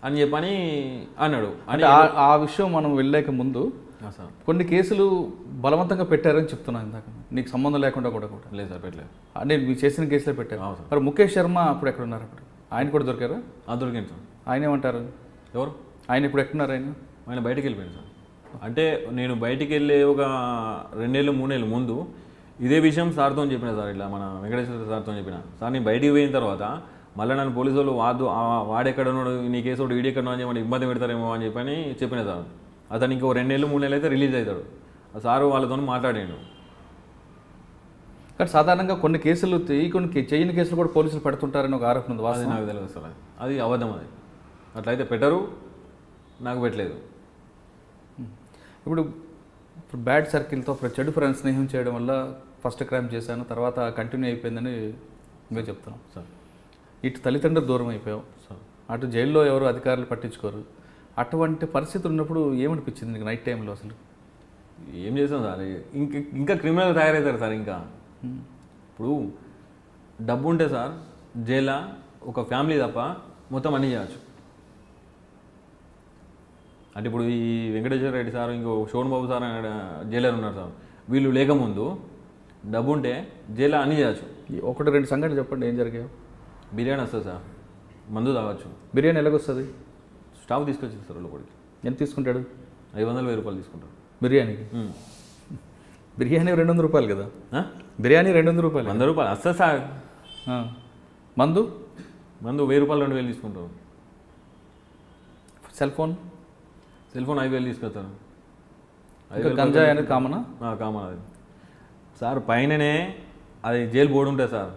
అని చెప్పని అన్నాడు. అంటే ఆ విషయం మనం వెళ్ళలేక ముందు కొన్ని కేసులు బలవంతంగా పెట్టారని చెప్తున్నాను ఇందాక, నీకు సంబంధం లేకుండా కూడా. లేదు సార్, పెట్టలేదు. అంటే మీరు చేసిన కేసులే పెట్టారు. మరి ముఖేష్ శర్మ అప్పుడు ఎక్కడ ఉన్నారు? అప్పుడు ఆయన కూడా దొరికారా? దొరికింది సార్. ఆయన ఏమంటారు? ఎవరు ఆయన ఇప్పుడు ఎక్కడున్నారు? ఆయన బయటికి వెళ్ళిపోయాడు సార్. అంటే నేను బయటికి వెళ్ళే ఒక 2 ఏళ్ళు 3 ఏళ్ళు ముందు ఇదే విషయం సార్తో చెప్పిన సార్. ఇట్లా మన వెంకటేశ్వర సార్తో చెప్పిన సార్, నేను బయటికి పోయిన తర్వాత మళ్ళీ నన్ను పోలీసు వాళ్ళు వాడెక్కడ ఉన్నాడు, నీ కేసు ఒకటి వీడి ఎక్కడ అని చెప్పి ఇబ్బంది పెడతారేమో అని చెప్పిన సార్. అతను ఇంకో 2 ఏళ్ళు 3 ఏళ్ళు అయితే రిలీజ్ అవుతాడు. ఆ సారు వాళ్ళతో మాట్లాడాడు. కానీ సాధారణంగా కొన్ని కేసులు కొన్ని చేయని కేసులు కూడా పోలీసులు పెడుతుంటారని ఒక ఆరోపణ ఉంది. అది నాకు తెలియదు సార్, అది అబద్ధం. అది అట్లయితే పెట్టరు, నాకు పెట్టలేదు. ఇప్పుడు బ్యాడ్ సర్కిల్తో చెడు ఫ్రెండ్స్ స్నేహం చేయడం వల్ల ఫస్ట్ క్రైమ్ చేశాను, తర్వాత కంటిన్యూ అయిపోయిందని మేము చెప్తున్నాం సార్. ఇటు తల్లిదండ్రులు దూరం అయిపోయావు సార్, అటు జైల్లో ఎవరు అధికారులు పట్టించుకోరు. అటువంటి పరిస్థితులు ఉన్నప్పుడు ఏమనిపించింది నీకు నైట్ టైంలో? అసలు ఏం చేసాం సార్, ఇంకా క్రిమినల్ తయారవుతారు సార్. ఇంకా ఇప్పుడు డబ్బు ఉంటే సార్ జైల్లో ఒక ఫ్యామిలీ తప్ప మొత్తం అన్నీ చేయవచ్చు. అంటే ఇప్పుడు ఈ వెంకటేశ్వర రెడ్డి సార్, ఇంకో శోభన్ బాబు సార్ జైలర్ ఉన్నారు సార్, వీళ్ళు లేకముందు డబ్బు ఉంటే జైల్లో అన్నీ చేయవచ్చు. 1-2 సంఘటనలు చెప్పండి, ఏం జరిగాయి? బిర్యానీ వస్తుంది సార్, మందు తాగొచ్చు. బిర్యానీ ఎలాగొస్తుంది? స్టాఫ్ తీసుకొచ్చింది సార్ లోపలికి. ఎంత తీసుకుంటాడు? 500-1000 రూపాయలు తీసుకుంటారు బిర్యానీకి. బిర్యానీ 200 రూపాయలు కదా? బిర్యానీ 200 రూపాయలు. 100 రూపాయలు వస్తుంది సార్. మందు 1000 రూపాయలు 2000 తీసుకుంటారు. సెల్ ఫోన్ 5000 తీసుకొస్తారు. గంజాయి అనేది కామనా? కామన్. అది సార్ పైననే అది జైలు బోర్డు ఉంటుంది సార్,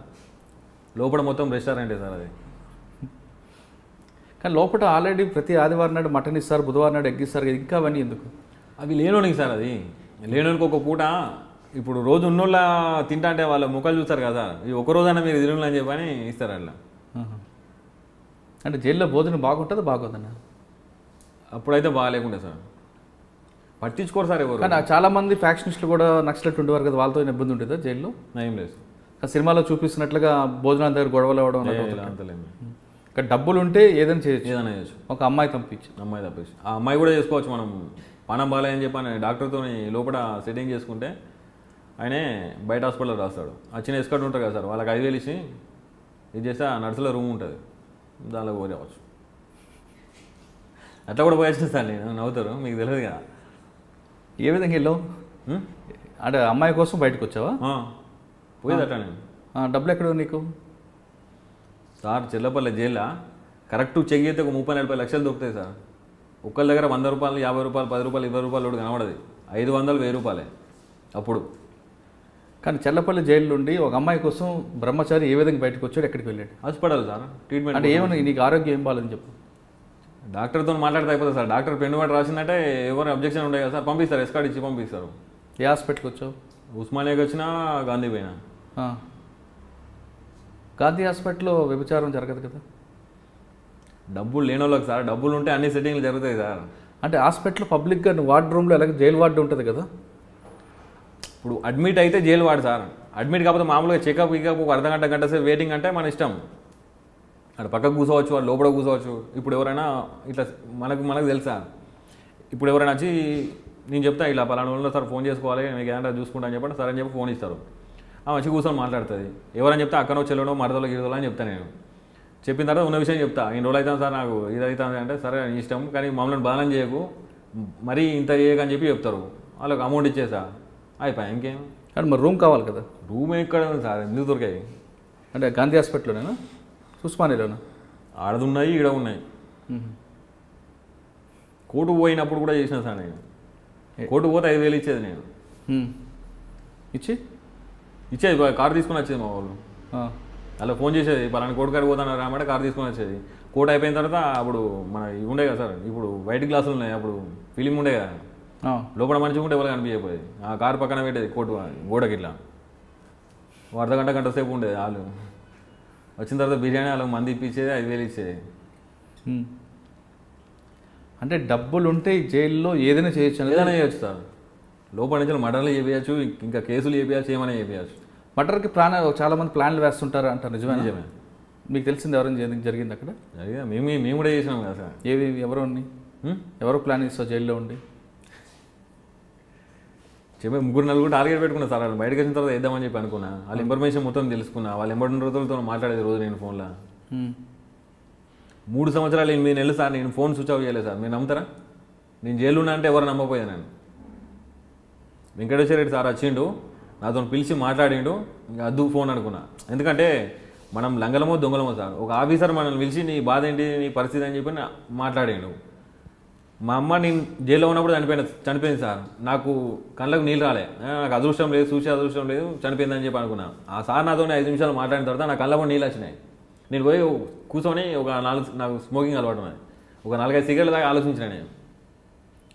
లోపల మొత్తం రెస్టారెంటే సార్ అది. కానీ లోపల ఆల్రెడీ ప్రతి ఆదివారం నాడు మటన్ ఇస్తారు, బుధవారం నాడు ఎగ్ ఇస్తారు, ఇంకా అవన్నీ ఎందుకు? అవి లేనోనికి సార్, అది లేనోనికి ఒక పూట. ఇప్పుడు రోజు ఉన్నోళ్ళ తింటా అంటే వాళ్ళ ముఖాలు చూస్తారు కదా, ఈ ఒక రోజైనా మీరు తిరుగులు అని చెప్పని ఇస్తారు అట్లా. అంటే జైల్లో భోజనం బాగుంటుందా బాగోదన్నా? అప్పుడైతే బాగాలేకుండే సార్, పట్టించుకోరు సార్ ఎవరు. కానీ చాలామంది ఫ్యాక్షనిస్టులు కూడా నక్సలెట్ ఉండేవారు కదా, వాళ్ళతో ఇబ్బంది ఉంటుందా జైల్లో? ఏం లేదు ఆ సినిమాలో చూపిస్తున్నట్లుగా భోజనాల దగ్గర గొడవలు అవ్వడం అంతలేదు. ఇక్కడ డబ్బులు ఉంటే ఏదైనా చేయొచ్చు, ఏదైనా చేయొచ్చు. ఒక అమ్మాయి తప్పించి ఆ అమ్మాయి కూడా చేసుకోవచ్చు. మనం పానం బాగాలేదని చెప్పని డాక్టర్తో లోపల సెట్టింగ్ చేసుకుంటే ఆయనే బయట హాస్పిటల్లో రాస్తాడు. ఆ చిన్న ఎస్కట్ ఉంటుంది కదా సార్, వాళ్ళకి 5,000 ఇచ్చి ఇది చేస్తే ఆ నర్సులో రూమ్ ఉంటుంది, దానిలో పోయి రావచ్చు. అట్లా కూడా పోయొచ్చు సార్. నేను నవ్వుతారు, మీకు తెలియదు కదా. ఏ విధంగా వెళ్ళావు? అంటే అమ్మాయి కోసం బయటకు వచ్చావా? పోయేది అట్లా. నేను డబ్బులు ఎక్కడ నీకు సార్? చెల్లపల్లి జైల్లో కరెక్ట్ చెక్ అయితే ఒక 30-40 లక్షలు దొరుకుతాయి సార్. ఒక్కరి దగ్గర 100 రూపాయలు, 50 రూపాయలు, 10 రూపాయలు, 20 రూపాయలు కూడా కనబడదు. 500, 1000 రూపాయలే అప్పుడు. కానీ చెల్లపల్లి జైలు నుండి ఒక అమ్మాయి కోసం బ్రహ్మచారి ఏ విధంగా బయటకు వచ్చాడు, ఎక్కడికి వెళ్ళాడు? Hospital sir, treatment. అంటే ఏమన్నా నీకు ఆరోగ్యం ఏం బాగాలని చెప్పు, డాక్టర్తో మాట్లాడితే అయిపోతుంది సార్. డాక్టర్ పెన్ను వాటి రాసిందంటే ఎవరు అబ్జెక్షన్ ఉండే కదా సార్, పంపిస్తారు, ఎస్కార్డ్ ఇచ్చి పంపిస్తారు. ఏ హాస్పిటల్కి వచ్చావు? ఉస్మానియాకి వచ్చినా, గాంధీ పోయినా. గాంధీ హాస్పిటల్లో వ్యభిచారం జరగదు కదా? డబ్బులు లేని వాళ్ళకి సార్, డబ్బులు ఉంటే అన్ని సెట్టింగ్లు జరుగుతాయి సార్. అంటే హాస్పిటల్ పబ్లిక్గా వార్డ్ రూమ్లో ఎలాగ జైలు వార్డు ఉంటుంది కదా? ఇప్పుడు అడ్మిట్ అయితే జైలు వాడు సార్. అడ్మిట్ కాకపోతే మామూలుగా చెకప్ ఇకప్ ఒక అర్ధగంట, గంట సేపు వెయిటింగ్ అంటే మన ఇష్టం. అక్కడ పక్కకు కూర్చోవచ్చు, వాళ్ళు లోపల కూర్చోవచ్చు. ఇప్పుడు ఎవరైనా ఇట్లా మనకు తెలుసా, ఇప్పుడు ఎవరైనా వచ్చి నేను చెప్తా ఇలా పలానా వాళ్ళు సార్ ఫోన్ చేసుకోవాలి, మీకు ఏమంటే చూసుకుంటా అని చెప్పండి, సరే అని చెప్పి ఫోన్ ఇస్తారు. మంచి కూర్చొని మాట్లాడుతుంది. ఎవరైనా చెప్తే అక్కనో చెల్లెనో మరదలో గిరదలో అని చెప్తాను. నేను చెప్పిన తర్వాత ఉన్న విషయం చెప్తా, ఇన్ని రోజులు అవుతాను సార్ నాకు ఇది అవుతుంది అంటే, సరే నీ ఇష్టం కానీ మమ్మల్ని బాధనం చేయకు, మరీ ఇంత చేయకని చెప్పి చెప్తారు. వాళ్ళకి అమౌంట్ ఇచ్చేసా, అయిపోయా. ఇంకేం? కానీ మరి రూమ్ కావాలి కదా? రూమ్ ఎక్కడ ఉంది సార్, ఎందుకు దొరికాయి? అంటే గాంధీ హాస్పిటల్లోనేనా, ఉస్మానియాలోనా? ఆడది ఉన్నాయి, ఈడ ఉన్నాయి. కోర్టు పోయినప్పుడు కూడా చేసిన సార్ నేను. కోర్టు పోతే 5,000 ఇచ్చేది నేను. ఇచ్చేది కారు తీసుకొని వచ్చేది మా వాళ్ళు. అలా ఫోన్ చేసేది, పలానా కోర్టు కాడికి పోతాను రామంటే కారు తీసుకొని వచ్చేది. కోర్టు అయిపోయిన తర్వాత అప్పుడు మన ఇవి ఉండే కదా సార్, ఇప్పుడు వైట్ గ్లాసులు ఉన్నాయి, అప్పుడు ఫిలిం ఉండే కదా, లోపల మంచిగా ఉంటే ఎవరు కనిపించకపోయేది. ఆ కారు పక్కన పెట్టేది కోర్టు గోడకి ఇట్లా. అర్ధగంట, గంట సేపు ఉండేది. వాళ్ళు వచ్చిన తర్వాత బిర్యానీ వాళ్ళకి మంది ఇప్పించేది, 5,000 ఇచ్చేది. అంటే డబ్బులు ఉంటే జైల్లో ఏదైనా చేయొచ్చు, ఏదైనా చేయొచ్చు సార్. లోపల నుంచి మర్డర్లు చేయవచ్చు, ఇంకా కేసులు చేయవచ్చు, ఏమైనా చేయవచ్చు. మర్డర్కి చాలామంది ప్లాన్లు వేస్తుంటారు అంటారు, నిజమే? నిజమే. మీకు తెలిసింది ఎవరైనా జరిగింది అక్కడ? మేము కూడా చేసినాం కదా సార్. ఎవరు ప్లాన్ చేస్తావు జైల్లో ఉండి? చెప్పి 3-4 టార్గెట్ పెట్టుకున్నా సార్. వాళ్ళు బయటకు వచ్చిన తర్వాత వేద్దామని చెప్పి అనుకున్నా. వాళ్ళ ఇన్ఫర్మేషన్ మొత్తం తెలుసుకున్నా. వాళ్ళు 80 రోజులతో మాట్లాడేది రోజు నేను ఫోన్లో. 3 సంవత్సరాలు 8 నెలలు సార్ నేను ఫోన్ స్విచ్ ఆఫ్ చేయలేదు సార్. మీరు నమ్ముతారా? నేను జైలు ఉన్నా అంటే ఎవరు నమ్మపోయాను. నేను వెంకటేశ్వర రెడ్డి సార్ వచ్చిండు, నాతో పిలిచి మాట్లాడిండు, ఇంకా అద్దు ఫోన్ అనుకున్నా. ఎందుకంటే మనం లంగలమో దొంగలమో సార్. ఒక ఆఫీసర్ మనల్ని పిలిచి నీ బాధ ఏంటి, నీ పరిస్థితి అని చెప్పి మాట్లాడిండు. మా అమ్మ నేను జైల్లో ఉన్నప్పుడు చనిపోయింది సార్. నాకు కళ్ళకు నీళ్ళు రాలే, నాకు అదృష్టం లేదు, చూసే అదృష్టం లేదు, చనిపోయిందని చెప్పి అనుకున్నా. ఆ సార్ నాతో 5 నిమిషాలు మాట్లాడిన తర్వాత నా కళ్ళ నీళ్ళు వచ్చినాయి. నేను పోయి కూర్చొని నాకు స్మోకింగ్ అలవాటు ఉన్నది. ఒక 4-5 సిగరెట్ల దాకా ఆలోచించిన నేను.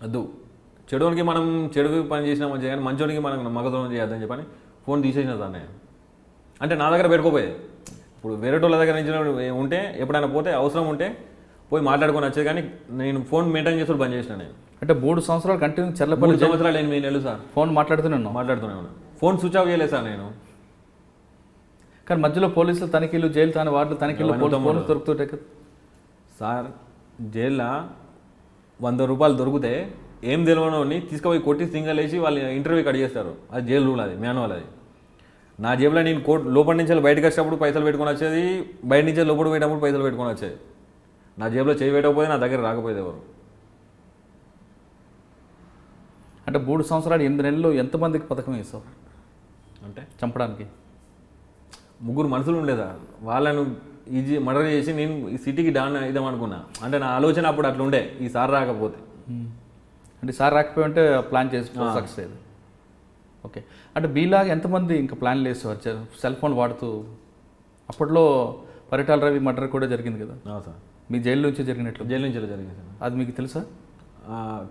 వద్దు, చెడునికి మనం చెడు పని చేసినా మంచిగా, కానీ మంచోడికి మనం మగదోనం చేయొద్దని చెప్పని ఫోన్ తీసేసిన సార్ నేను. అంటే నా దగ్గర పెట్టుకోపోయేది. ఇప్పుడు వేరే వాళ్ళ దగ్గర నుంచి ఉంటే ఎప్పుడైనా పోతే అవసరం ఉంటే పోయి మాట్లాడుకొని వచ్చేది, కానీ నేను ఫోన్ మెయింటైన్ చేస్తూ బంద్ చేసిన నేను. అంటే 3 సంవత్సరాలు కంటిన్యూ చెల్లపల్లి 3 సంవత్సరాలు 8 నెలలు సార్ ఫోన్ మాట్లాడుతూనే ఉన్నా. ఫోన్ స్విచ్ ఆఫ్ చేయలేదు సార్ నేను. కానీ మధ్యలో పోలీసులు తనిఖీలు, జైలు వార్డులు తనిఖీలు దొరుకుతుంటాయి కదా సార్. జైల్లో 100 రూపాయలు దొరికితే ఏం తెలియని తీసుకుపోయి కొట్టి సింగల్ వేసి వాళ్ళు ఇంటర్వ్యూకి అడిగేస్తారు. అది జైలు రూల్, అది మాన్యువల్. అది నా జేబులో నేను లోపల నుంచి బయటకు వచ్చేటప్పుడు పైసలు పెట్టుకొని వచ్చేది, బయట నుంచి లోపల పోయేటప్పుడు పైసలు పెట్టుకొని వచ్చేది. నా జేబులో చేయి పెట్టకపోతే నా దగ్గర రాకపోయేది ఎవరు. అంటే 3 సంవత్సరాలు 8 నెలలు ఎంతమందికి పథకం వేసావు అంటే చంపడానికి? 3 మనుషులు ఉండేదా, వాళ్ళను ఈజీ మర్డర్ చేసి నేను ఈ సిటీకి డాన్ ఇద్దామనుకున్నా. అంటే నా ఆలోచన అప్పుడు అట్లా ఉండే, ఈసారి రాకపోతే. అంటే సార్ రాకపోయి ఉంటే ప్లాన్ చేసి సక్సెస్ అయ్యేది. ఓకే. అంటే మీలాగా ఎంతమంది ఇంకా ప్లాన్లు వేసేవారు సెల్ ఫోన్ వాడుతూ? అప్పట్లో పరిటాల రవి మర్డర్ కూడా జరిగింది కదా సార్, మీ జైలు నుంచి జరిగినట్లు? జైలు నుంచి జరిగింది సార్. అది మీకు తెలుసా?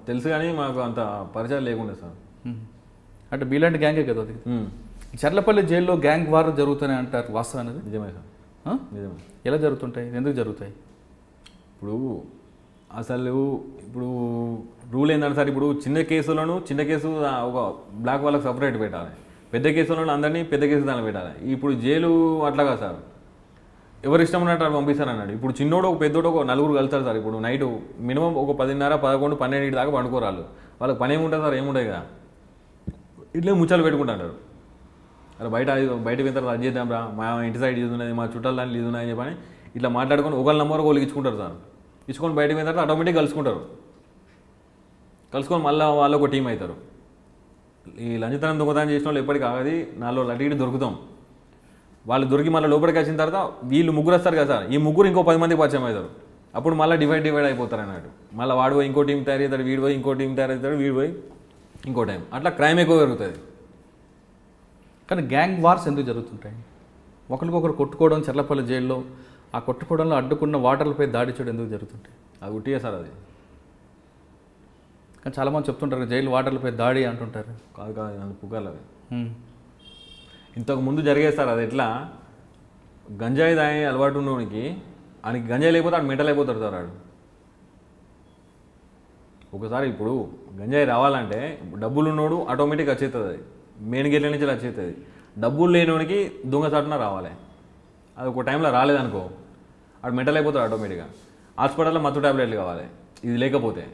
తెలుసు, కానీ మాకు అంత పరిచయం లేకుండే సార్. అంటే మీలాంటి గ్యాంగే కదా అది. చర్లపల్లి జైల్లో గ్యాంగ్ వార్ జరుగుతూనే అంటారు, వాస్తవం అనేది? నిజమే సార్. నిజం. ఎలా జరుగుతుంటాయి, ఎందుకు జరుగుతాయి? ఇప్పుడు అసలు ఇప్పుడు రూల్ ఏంటంటే సార్, ఇప్పుడు చిన్న కేసు ఒక బ్లాక్ వాళ్ళకి సపరేట్ పెట్టాలి, పెద్ద కేసులను అందరినీ పెద్ద కేసు దాన్ని పెట్టాలి. ఇప్పుడు జైలు అట్లాగా సార్, ఎవరు ఇష్టం ఉన్నట్టు వాళ్ళు పంపిస్తారు అన్నాడు. ఇప్పుడు చిన్నోడు ఒక పెద్దోడు ఒక నలుగురు కలుస్తారు సార్. ఇప్పుడు నైట్ మినిమం ఒక 10:30, 11, 12 దాకా పండుకోరాళ్ళు. వాళ్ళకి పని ఏముంటుంది సార్, ఏముంటాయి కదా, ఇట్లే ముచ్చాలు పెట్టుకుంటారు. అరే బయట తర్వాత అది చేద్దాం రా, మా ఇంటి సైడ్ ఇది ఉన్నది, మా చుట్టాల దాంట్లో ఇది ఉన్నది అని చెప్పని ఇట్లా మాట్లాడుకొని ఒకళ్ళ నెంబర్ ఒకళ్ళు ఇచ్చుకుంటారు సార్. ఇచ్చుకొని బయట తర్వాత ఆటోమేటిక్గా కలుసుకొని మళ్ళీ వాళ్ళు ఒక టీం అవుతారు. ఈ లంచతనం దొంగతనం చేసిన వాళ్ళు ఎప్పటికీ ఆగది, నాలో లటికి దొరుకుతాం. వాళ్ళు దొరికి మళ్ళీ లోపలికి వచ్చిన తర్వాత వీళ్ళు ముగ్గురు వస్తారు కదా సార్, ఈ ముగ్గురు ఇంకో 10 మంది పరిచయం అవుతారు. అప్పుడు మళ్ళీ డివైడ్ అయిపోతారు అన్నట్టు. మళ్ళీ వాడు పోయి ఇంకో టీం తయారు అవుతాడు, వీడు పోయి ఇంకో టీం తయారు అవుతాడు, వీడు పోయి ఇంకో టైం, అట్లా క్రైమ్ ఎక్కువ జరుగుతుంది. కానీ గ్యాంగ్ వార్స్ ఎందుకు జరుగుతుంటాయి? ఒకరికొకరు కొట్టుకోవడం, చర్లపల్లి జైల్లో ఆ కొట్టుకోవడంలో అడ్డుకున్న వాటర్లపై దాడి చేయడం ఎందుకు జరుగుతుంటాయి? అది ఉట్టిగా సార్, అది కానీ చాలామంది చెప్తుంటారు జైలు వాటర్లపై దాడి అంటుంటారు. కాదు అది పుకార్లు అవి. ఇంతకు ముందు జరిగేది సార్. అది ఎట్లా, గంజాయి తాగే అలవాటు ఉన్నోనికి ఆయనకి గంజాయి లేకపోతే ఆడు మెంటల్ అయిపోతాడు సార్. ఆడు ఒకసారి ఇప్పుడు గంజాయి రావాలంటే డబ్బులు ఉన్నోడు ఆటోమేటిక్గా వచ్చేస్తుంది, అది మెయిన్ గేట్ల నుంచి వచ్చేస్తుంది. డబ్బులు లేనివానికి దొంగసాటున రావాలి. అది ఒక టైంలో రాలేదనుకో ఆడు మెంటల్ అయిపోతాడు ఆటోమేటిక్గా. హాస్పిటల్లో మత్తు ట్యాబ్లెట్లు కావాలి, ఇది లేకపోతే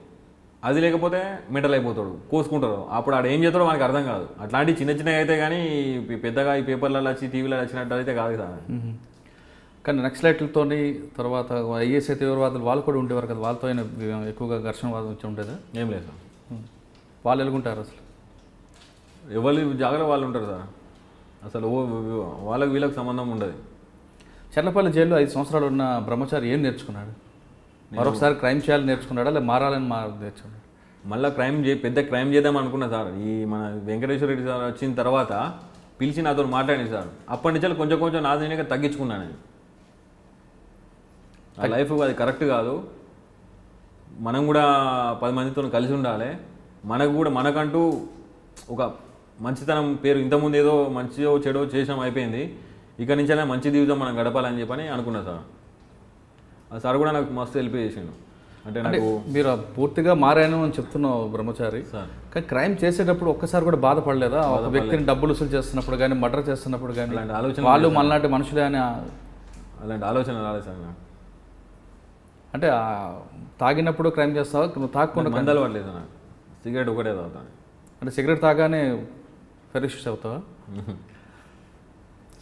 అది లేకపోతే మెంటల్ అయిపోతాడు, కోసుకుంటారు. అప్పుడు ఆడు ఏం చేస్తాడో మనకు అర్థం కాదు. అట్లాంటి చిన్నగా అయితే కానీ పెద్దగా ఈ పేపర్లలో వచ్చి టీవీలో వచ్చినట్టు అయితే కాదు సార్. కానీ నక్సలైట్లతో తర్వాత ఐఎస్ఐ తీవ్రవాదులు వాళ్ళు కూడా ఉండేవారు కదా, వాళ్ళతో అయినా ఎక్కువగా ఘర్షణ వాదం వచ్చి ఉండేదా? ఏం లేదు సార్. వాళ్ళు ఎలుగుంటారు అసలు, ఎవరి జాగ్రత్త వాళ్ళు ఉంటారు సార్. అసలు వాళ్ళకి వీళ్ళకి సంబంధం ఉండదు. చర్లపల్లి జైల్లో 5 సంవత్సరాలు ఉన్న బ్రహ్మచారి ఏం నేర్చుకున్నాడు? మరొకసారి క్రైమ్ చేయాలని నేర్చుకున్నాడా, లేదా మారాలని నేర్చుకున్నాడు? మళ్ళీ పెద్ద క్రైమ్ చేద్దాం అనుకున్నా సార్. ఈ మన వెంకటేశ్వర రెడ్డి సార్ వచ్చిన తర్వాత పిలిచి నాతో మాట్లాడింది సార్. అప్పటి నుంచి కొంచెం నా దీనిగా తగ్గించుకున్నాను నేను. ఆ లైఫ్ అది కరెక్ట్ కాదు. మనం కూడా 10 మందితో కలిసి ఉండాలి. మనకంటూ ఒక మంచితనం పేరు, ఇంతకుముందు ఏదో మంచిదో చెడో చేసాం అయిపోయింది, ఇక నుంచి అయినా మంచి జీవితం మనం గడపాలని చెప్పని అనుకున్నా సార్. ఆ సార్ కూడా నాకు మస్తు హెల్ప్ చేసిండు. అంటే నాకు మీరు పూర్తిగా మారాను అని చెప్తున్నావు బ్రహ్మచారి సార్, కానీ క్రైమ్ చేసేటప్పుడు ఒక్కసారి కూడా బాధపడలేదా? ఒక వ్యక్తిని డబ్బులు వసూలు చేస్తున్నప్పుడు కానీ, మర్డర్ చేస్తున్నప్పుడు కానీ, అలాంటి ఆలోచన వాళ్ళు మనలాంటి మనుషులే అని అలాంటి ఆలోచన రాలేదు సార్ నాకు. అంటే తాగినప్పుడు క్రైమ్ చేస్తావా, నువ్వు తాగకుండా? మందలు పడలేదు నాకు, సిగరెట్ ఒకటే తాగుతాను. అంటే సిగరెట్ తాగానే ఫెరిష్ అవుతావా?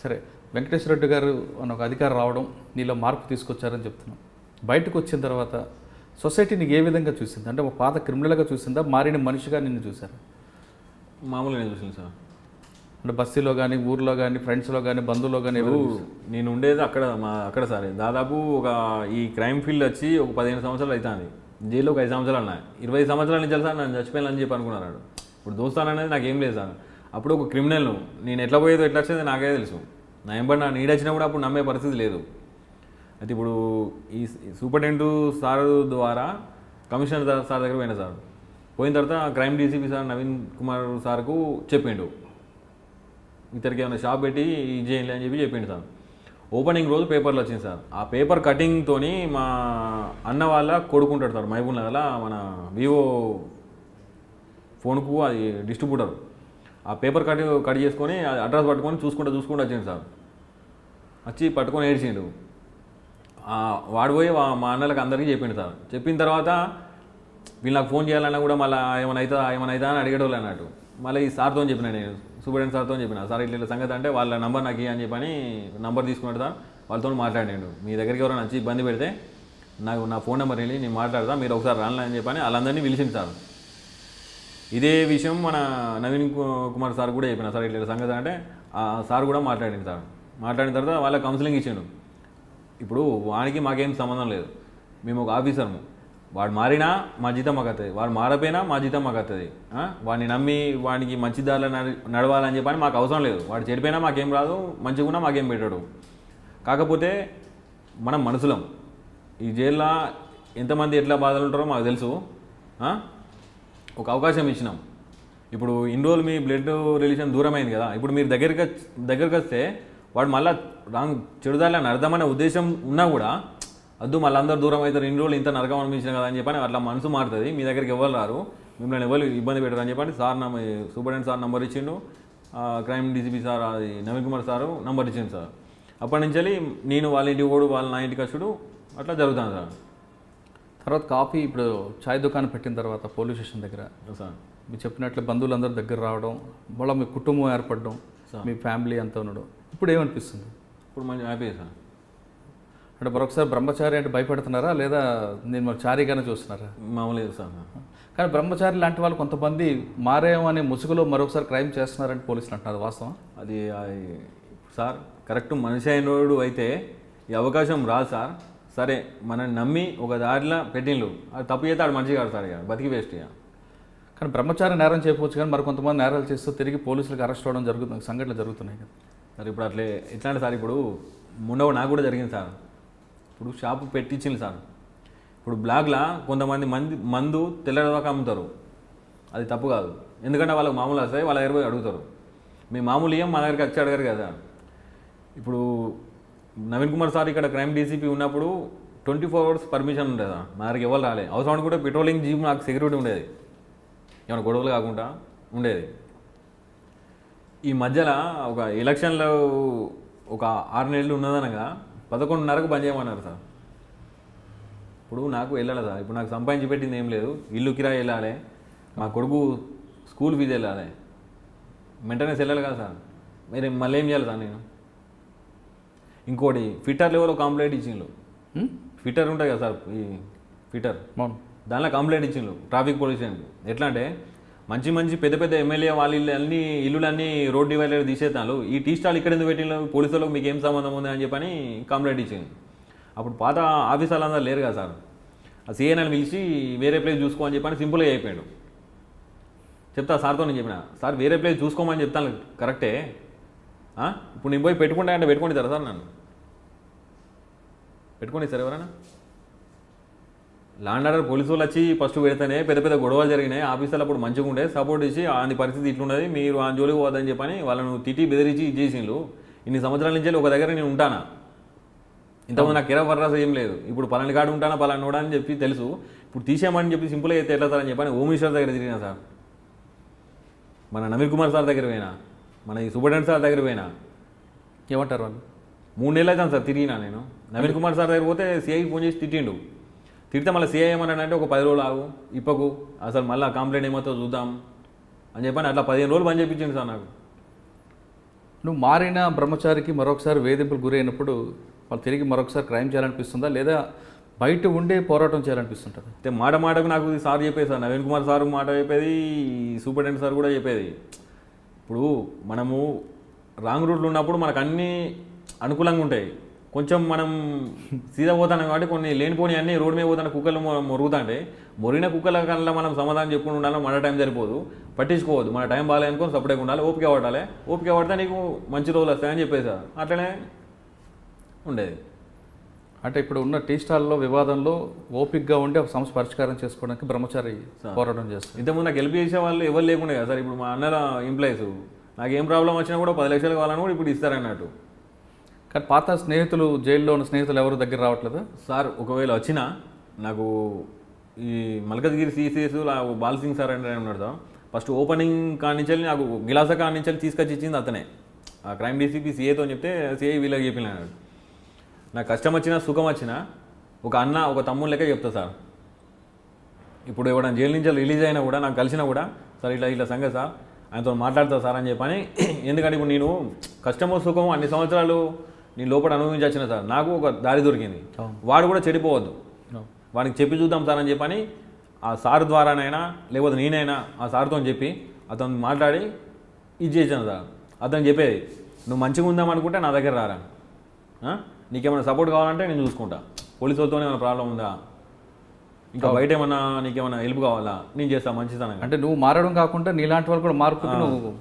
సరే, వెంకటేశ్వర రెడ్డి గారు అని ఒక అధికారం రావడం నీలో మార్పు తీసుకొచ్చారని చెప్తున్నాం. బయటకు వచ్చిన తర్వాత సొసైటీ నీకు ఏ విధంగా చూసింది? అంటే ఒక పాత క్రిమినల్గా చూసిందా, మారిన మనిషిగా నిన్ను చూసారా? మామూలుగా నేను చూసాను సార్. అంటే బస్తీలో కానీ, ఊర్లో కానీ, ఫ్రెండ్స్లో కానీ, బంధువులో కానీ? నేను ఉండేది అక్కడ సార్. దాదాపు ఈ క్రైమ్ ఫీల్డ్ వచ్చి ఒక 15 సంవత్సరాలు అవుతుంది. జైల్లో ఒక 5 సంవత్సరాలు ఉన్నాయి. 20 సంవత్సరాల నుంచి సార్ నన్ను చచ్చిపోయాలని చెప్పి అనుకున్నాడు. ఇప్పుడు దోస్తాను అనేది నాకేం లేదు సార్. అప్పుడు ఒక క్రిమినల్ను నేను ఎట్లా పోయేదో ఎట్లా వచ్చేది నాకే తెలుసు. నా ఎంబడి నా నీడొచ్చినా కూడా అప్పుడు నమ్మే పరిస్థితి లేదు. అయితే ఇప్పుడు ఈ సూపరింటెండెంట్ సార్ ద్వారా కమిషనర్ సార్ దగ్గర పోయినా సార్. పోయిన తర్వాత crime DCP sir Naveen Kumar సార్కు చెప్పిండు, ఇతరికి ఏమైనా షాప్ పెట్టి ఇది చేయాలి అని చెప్పిండు సార్. ఓపెనింగ్ రోజు పేపర్లో వచ్చింది సార్. ఆ పేపర్ కటింగ్తో మా అన్న వాళ్ళ కొడుకుంటాడు సార్ మహబూబ్ నగర్లో, మన వివో ఫోన్కు అది డిస్ట్రిబ్యూటర్. ఆ పేపర్ కట్ చేసుకొని అడ్రస్ పట్టుకొని చూసుకుంటూ వచ్చింది సార్. వచ్చి పట్టుకొని ఏడ్చిండు. వాడు పోయి మా అన్నలకు అందరికీ చెప్పిండు సార్. చెప్పిన తర్వాత వీళ్ళు నాకు ఫోన్ చేయాలన్నా కూడా మళ్ళీ ఏమైనా అవుతా అని అడిగేటోళ్ళు అన్నట్టు. మళ్ళీ ఈ సార్తో చెప్పిన, నేను సూపరింటెండెంట్ సార్తో చెప్పిన, సార్ ఇట్లా సంగతి అంటే వాళ్ళ నంబర్ నాకు అని చెప్పని నంబర్ తీసుకున్నాడు సార్. వాళ్ళతో మాట్లాడాడు, మీ దగ్గరికి ఎవరైనా వచ్చి ఇబ్బంది పెడితే నా ఫోన్ నెంబర్ వెళ్ళి నేను మాట్లాడతా, మీరు ఒకసారి రాను అని చెప్పని వాళ్ళందరినీ పిలిచింది సార్. ఇదే విషయం మన నవీన్ కుమార్ సార్ కూడా చెప్పిన, సార్ ఇట్లా సంగతి అంటే ఆ సార్ కూడా మాట్లాడింది సార్. మాట్లాడిన తర్వాత వాళ్ళకి కౌన్సిలింగ్ ఇచ్చిండు. ఇప్పుడు వానికి మాకేం సంబంధం లేదు, మేము ఒక ఆఫీసర్ము. వాడు మారినా మా జీతం మాకు వస్తుంది, వాడు మారపోయినా మా జీతం మాకు వస్తుంది. వాడిని నమ్మి వాడికి మంచి దారిలో నడవాలని చెప్పని మాకు అవసరం లేదు. వాడు చెడిపోయినా మాకేం రాదు, మంచిగా మాకేం పెట్టాడు. కాకపోతే మనం మనుషులం. ఈ జైల్లో ఎంతమంది ఎట్లా బాధలు ఉంటారో మాకు తెలుసు. ఒక అవకాశం ఇచ్చినాం. ఇప్పుడు ఇన్ని రోజులు మీ బ్లడ్ రిలేషన్ దూరం అయింది కదా, ఇప్పుడు మీరు దగ్గరికి వస్తే వాడు మళ్ళీ చెడుదాలి అని అర్థమనే ఉద్దేశం ఉన్నా కూడా వద్దు మళ్ళీ అందరూ దూరం అవుతారు, ఇన్ని రోజులు ఇంత నరకం అనిపించిన కదా అని చెప్పని అట్లా మనసు మారుతుంది, మీ దగ్గరికి ఎవరు రారు, మిమ్మల్ని ఎవరు ఇబ్బంది పెట్టరు అని చెప్పండి సార్ సూపరింటెండెంట్ సార్ నంబర్ ఇచ్చిండు, క్రైమ్ డీసీపీ సార్ అది నవీన్ కుమార్ సారు నంబర్ ఇచ్చింది సార్. అప్పటి నుంచి నేను వాళ్ళ ఇంటికి కూడా వాళ్ళ నా ఇంటికి వచ్చుడు అట్లా జరుగుతుంది సార్. తర్వాత కాఫీ ఇప్పుడు చాయ్ దుకాణం పెట్టిన తర్వాత పోలీస్ స్టేషన్ దగ్గర సార్ మీరు చెప్పినట్లు బంధువులందరూ దగ్గర రావడం, మళ్ళీ మీ కుటుంబం ఏర్పడడం, మీ ఫ్యామిలీ అంతా ఉండడం, ఇప్పుడు ఏమనిపిస్తుంది? ఇప్పుడు మంచి హ్యాపీ సార్. అంటే మరొకసారి బ్రహ్మచారి అంటే భయపడుతున్నారా లేదా నేను మరి చారీగానే చూస్తున్నారా? మామూలు సార్. కానీ బ్రహ్మచారి లాంటి వాళ్ళు కొంతమంది మారేమో అనే ముసుగులో మరొకసారి క్రైమ్ చేస్తున్నారని పోలీసులు అంటున్నారు, వాస్తవం? అది సార్ కరెక్ట్ మనిషి అయినోడు అయితే ఈ అవకాశం రాదు సార్. సరే మనని నమ్మి ఒక దారిలో పెట్టిండ్రు, అది తప్పు చేస్తే ఆడు మనిషి కాదు సార్, ఇక బతికి వేస్ట్. ఇక కానీ బ్రహ్మచారి నేరం చేయకపోవచ్చు కానీ మరి కొంతమంది నేరాలు చేస్తూ తిరిగి పోలీసులకు అరెస్ట్ అవ్వడం జరుగుతుంది, సంఘటనలు జరుగుతున్నాయి కదా సార్. ఇప్పుడు అట్లే ఎట్లా అంటే సార్, ఇప్పుడు మొన్న నాకు కూడా జరిగింది సార్. ఇప్పుడు షాపు పెట్టించింది సార్. ఇప్పుడు బ్లాక్లో కొంతమంది మందు తెల్లదాకా అమ్ముతారు, అది తప్పు కాదు, ఎందుకంటే వాళ్ళకి మామూలు వస్తాయి, వాళ్ళ దగ్గర పోయి అడుగుతారు. మీ మామూలు ఏం మా దగ్గరికి వచ్చి అడగారు కదా. ఇప్పుడు నవీన్ కుమార్ సార్ ఇక్కడ క్రైమ్ డీసీపీ ఉన్నప్పుడు 24 hours పర్మిషన్ ఉండేదా, మా దగ్గరికి ఎవరు రాలే. అవసరం కూడా పెట్రోలింగ్ జీప్ నాకు సెక్యూరిటీ ఉండేది, ఏమైనా గొడవలు కాకుండా ఉండేది. ఈ మధ్యలో ఒక ఎలక్షన్లో ఒక 6 నెలలు ఉన్నదనగా 11:30కు బంద్ చేయమన్నారు సార్. ఇప్పుడు నాకు వెళ్ళాలి సార్, ఇప్పుడు నాకు సంపాదించి పెట్టింది ఏం లేదు, ఇల్లు కిరాయి వెళ్ళాలి, మా కొడుకు స్కూల్ ఫీజు వెళ్ళాలి, మెయింటెనెన్స్ వెళ్ళాలి కదా సార్. మీరు మళ్ళీ ఏం చేయాలి సార్ నేను? ఇంకోటి ఫిట్టర్ లెవెల్లో కంప్లైంట్ ఇచ్చిండ్రు. ఫిట్టర్ ఉంటుంది కదా సార్, ఈ ఫిట్టర్ దానిలో కంప్లైంట్ ఇచ్చిండ్రు ట్రాఫిక్ పోలీస్ స్టేషన్కి. ఎట్లా అంటే మంచి పెద్ద పెద్ద ఎమ్మెల్యే వాళ్ళ ఇల్లులన్నీ రోడ్ డివైడర్ తీసేస్తాను, ఈ టీ స్టాల్ ఇక్కడ ఎందుకు పెట్టిన పోలీసులకు మీకు ఏం సంబంధం ఉంది అని చెప్పని కంప్లైంట్ ఇచ్చింది. అప్పుడు పాత ఆఫీసర్లందరూ లేరు కదా సార్, ఆ సీఎన్ఎల్ పిలిచి వేరే ప్లేస్ చూసుకో అని చెప్పని సింపుల్గా అయిపోయాడు. చెప్తా సార్తో నేను చెప్పిన, సార్ వేరే ప్లేస్ చూసుకోమని చెప్తాను కరెక్టే, ఇప్పుడు నేను పోయి పెట్టుకుంటా అంటే పెట్టుకుంటారా సార్? నన్ను పెట్టుకోండి సార్ ఎవరైనా. ల్యాండ్ ఆర్డర్ పోలీసు వాళ్ళు వచ్చి ఫస్ట్ పెడితేనే పెద్ద పెద్ద గొడవలు జరిగినాయి, ఆఫీసర్లు అప్పుడు మంచిగా ఉండే సపోర్ట్ ఇచ్చి అది పరిస్థితి ఇట్లున్నది, మీరు ఆ జోలికి పోదని చెప్పని వాళ్ళను తిట్టి బెదిరించి ఇది చేసిండ్రు. ఇన్ని సంవత్సరాల నుంచి ఒక దగ్గర నేను ఉంటానా, ఇంతకుముందు నాకు కిరా వర్రాస ఏం లేదు, ఇప్పుడు పలాని కాడు ఉంటానా పలాని నోడా అని చెప్పి తెలుసు, ఇప్పుడు తీసేయమని చెప్పి సింపుల్గా అయితే ఎట్లా సార్ అని చెప్పని హోమ్ మినిస్టర్ దగ్గర తిరిగినా సార్, మన నవీన్ కుమార్ సార్ దగ్గర పోయినా, మన ఈ సూపరింటెండెంట్ సార్ దగ్గర పోయినా. ఏమంటారు వాళ్ళు? 3 నెలలు అవుతాను సార్ తిరిగినా నేను. నవీన్ కుమార్ సార్ దగ్గర పోతే సిఐకి ఫోన్ చేసి తిట్టిండు, తిడితే మళ్ళీ సీఐ ఏమన్నాడంటే ఒక 10 రోజులు ఆగు ఇప్పకు, అసలు మళ్ళీ కంప్లైంట్ ఏమవుతుందో చూద్దాం అని చెప్పని అట్లా 15 రోజులు పని చేయించింది సార్ నాకు. నువ్వు మారిన బ్రహ్మచారికి మరొకసారి వేధింపులు గురైనప్పుడు వాళ్ళు తిరిగి మరొకసారి క్రైమ్ చేయాలనిపిస్తుందా లేదా బయట ఉండే పోరాటం చేయాలనిపిస్తుంటుంది? అయితే మాటకు నాకు సార్ చెప్పేది సార్, నవీన్ కుమార్ సార్ మాట చెప్పేది, సూపరింటెండెంట్ సార్ కూడా చెప్పేది. ఇప్పుడు మనము రాంగ్ రూట్లో ఉన్నప్పుడు మనకు అన్నీ అనుకూలంగా ఉంటాయి, కొంచెం మనం సీదా పోతాం కాబట్టి కొన్ని లేనిపోని అన్నీ రోడ్డు మీద పోతాను కుక్కలు మొరుగుతాంటే మొరిగిన కుక్కల కల్లా మనం సమాధానం చెప్పుకుని ఉండాలి, మన టైం సరిపోదు, పట్టించుకోవద్దు, మన టైం బాగాలేనుకొని సపరేట్గా ఉండాలి, ఓపిక పడాలి, ఓపిక పడితే నీకు మంచి రోజులు వస్తాయని చెప్పేసి సార్ అట్లనే ఉండేది. అంటే ఇప్పుడు ఉన్న టీ స్టాల్లో వివాదంలో ఓపిక్గా ఉండి ఒక సమస్య పరిష్కారం చేసుకోవడానికి బ్రహ్మచారి పోరాటం చేస్తారు. ఇంతకుముందు నాకు హెల్ప్ చేసే వాళ్ళు ఎవరు లేకుండా కదా సార్, ఇప్పుడు మా అన్నల ఎంప్లాయీస్ నాకు ఏం ప్రాబ్లం వచ్చినా కూడా 10 లక్షలు కావాలని కూడా ఇప్పుడు ఇస్తారన్నట్టు. కానీ పాత స్నేహితులు, జైల్లో ఉన్న స్నేహితులు ఎవరు దగ్గర రావట్లేదు సార్? ఒకవేళ వచ్చినా నాకు ఈ మల్కజ్గిరి సిసిఎస్ బాల్సింగ్ సార్ అంటే ఉన్నాడు, ఫస్ట్ ఓపెనింగ్ కానించాలి నాకు గిలాస కానించాలి తీసుకొచ్చి ఇచ్చింది అతనే. ఆ క్రైమ్ డీసీపీ సిఏతో చెప్తే సిఐ వీళ్ళకి చెప్పినాడు. నాకు కష్టం వచ్చినా సుఖం వచ్చినా ఒక అన్న ఒక తమ్ముడు లెక్క చెప్తా సార్. ఇప్పుడు ఎవడన్నా జైలు నుంచి రిలీజ్ అయినా కూడా నాకు కలిసినా కూడా సార్ ఇట్లా సంగతి సార్ ఆయనతో మాట్లాడతా సార్ అని చెప్పని. ఎందుకంటే ఇప్పుడు నేను కష్టమో సుఖమో అన్ని సంవత్సరాలు నేను లోపల అనుభవించి వచ్చిన సార్, నాకు ఒక దారి దొరికింది, వాడు కూడా చెడిపోవద్దు, వాడికి చెప్పి చూద్దాం సార్ అని చెప్పని ఆ సార్ ద్వారానైనా లేకపోతే నేనైనా ఆ సార్తో చెప్పి అతను మాట్లాడి ఇది చేశాను సార్. అతను చెప్పేది నువ్వు మంచిగా ఉందామనుకుంటే నా దగ్గర రారా, నీకేమైనా సపోర్ట్ కావాలంటే నేను చూసుకుంటా, పోలీసు వాళ్ళతో ఏమైనా ప్రాబ్లం ఉందా, ఇంకా బయట ఏమన్నా నీకేమైనా హెల్ప్ కావాలా నేను చేస్తాను మంచితనంగా. అంటే నువ్వు మారడం కాకుండా నీలాంటి వాళ్ళు కూడా మార్పుకి నువ్వు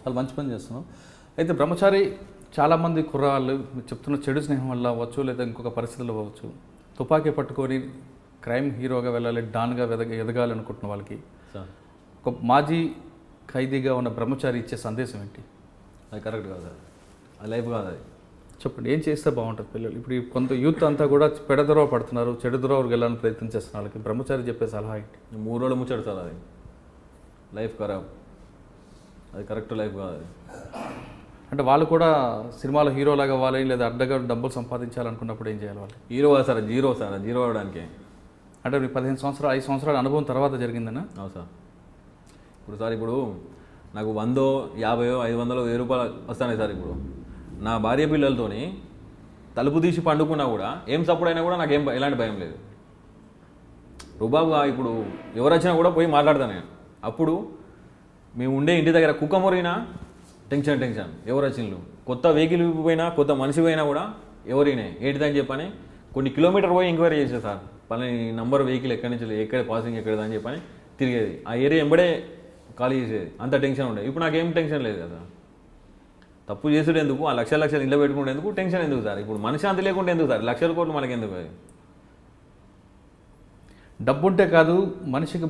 చాలా మంచి పని చేస్తున్నావు. అయితే బ్రహ్మచారి చాలామంది కుర్రాళ్ళు చెప్తున్న చెడు స్నేహం వల్ల అవ్వచ్చు లేదా ఇంకొక పరిస్థితుల్లో అవ్వచ్చు తుపాకీ పట్టుకొని క్రైమ్ హీరోగా వెళ్ళాలి, డాన్గా ఎదగాలి అనుకుంటున్న వాళ్ళకి ఒక మాజీ ఖైదీగా ఉన్న బ్రహ్మచారి ఇచ్చే సందేశం ఏంటి? అది కరెక్ట్ కాదు సార్. అది లైఫ్ కాదు అది. చెప్పండి, ఏం చేస్తే బాగుంటుంది పిల్లలు? ఇప్పుడు ఈ కొంత యూత్ అంతా కూడా పెడదొరవ పడుతున్నారు, చెడు దొరవకు వెళ్ళాలని ప్రయత్నం చేస్తున్న వాళ్ళకి బ్రహ్మచారి చెప్పే సలహా ఏంటి? 3 రోజులు ముచ్చడు సార్, అది లైఫ్ ఖరాబ్, అది కరెక్ట్ లైఫ్ కాదు అది. అంటే వాళ్ళు కూడా సినిమాలో హీరోలాగా అవ్వాలి లేదా అడ్డగా డబ్బులు సంపాదించాలనుకున్నప్పుడు ఏం చేయాలి వాళ్ళు? హీరో కాదు సార్, జీరో సార్, జీరో అవడానికి. అంటే మీకు 15 సంవత్సరాలు 5 సంవత్సరాల అనుభవం తర్వాత జరిగిందనా? అవును సార్. ఇప్పుడు సార్ ఇప్పుడు నాకు 100, 50, 500, 1000 రూపాయలు వస్తున్నాయి సార్. ఇప్పుడు నా భార్య పిల్లలతోని తలుపు తీసి పండుకున్నా కూడా ఏం సపోర్ట్ అయినా కూడా నాకు ఎలాంటి భయం లేదు. రుబాబుగా ఇప్పుడు ఎవరు వచ్చినా కూడా పోయి మాట్లాడతాను నేను. అప్పుడు మేము ఉండే ఇంటి దగ్గర కుక్క మొరిగినా టెన్షన్ ఎవరు వచ్చిండ్రు, కొత్త వెహికల్ పోయినా కొత్త మనిషి పోయినా కూడా ఎవరినే ఏంటిదని చెప్పని కొన్ని కిలోమీటర్ పోయి ఎంక్వైరీ చేసేది సార్. పలాని నంబర్ వెహికల్ ఎక్కడి నుంచి ఎక్కడ పాసింగ్ ఎక్కడదని చెప్పని తిరిగేది. ఆ ఏరియా ఎంబడే ఖాళీ చేసేది. అంత టెన్షన్ ఉండేది. ఇప్పుడు నాకేం టెన్షన్ లేదు కదా. తప్పు చేసుడు ఎందుకు, ఆ లక్షలు ఇంట్లో పెట్టుకుంటే ఎందుకు, టెన్షన్ ఎందుకు సార్? ఇప్పుడు మనశ్శాంతి లేకుండా ఎందుకు సార్? లక్షల కోట్లు మనకి ఎందుకు? అది డబ్బుంటే కాదు, మనిషికి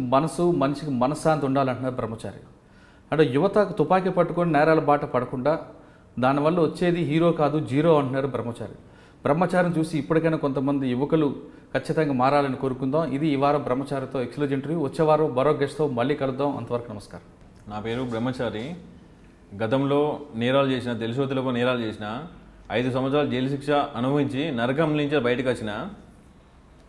మనశ్శాంతి ఉండాలంటున్నారు బ్రహ్మచారి. అంటే యువతకు తుపాకీ పట్టుకొని నేరాల బాట పడకుండా దానివల్ల వచ్చేది హీరో కాదు జీరో అంటున్నారు బ్రహ్మచారి. బ్రహ్మచారిని చూసి ఇప్పటికైనా కొంతమంది యువకులు ఖచ్చితంగా మారాలని కోరుకుందాం. ఇది ఈ వారం బ్రహ్మచారితో ఎక్స్క్లూజివ్ ఇంటర్వ్యూ. వచ్చే వారం మరో గెస్ట్తో మళ్ళీ కలుద్దాం. అంతవరకు నమస్కారం. నా పేరు బ్రహ్మచారి. గతంలో నేరాలు చేసిన, తెలిసో తెలియకో నేరాలు చేసిన, 5 సంవత్సరాలు జైలు శిక్ష అనుభవించి నరకం నుంచి బయటకు వచ్చిన,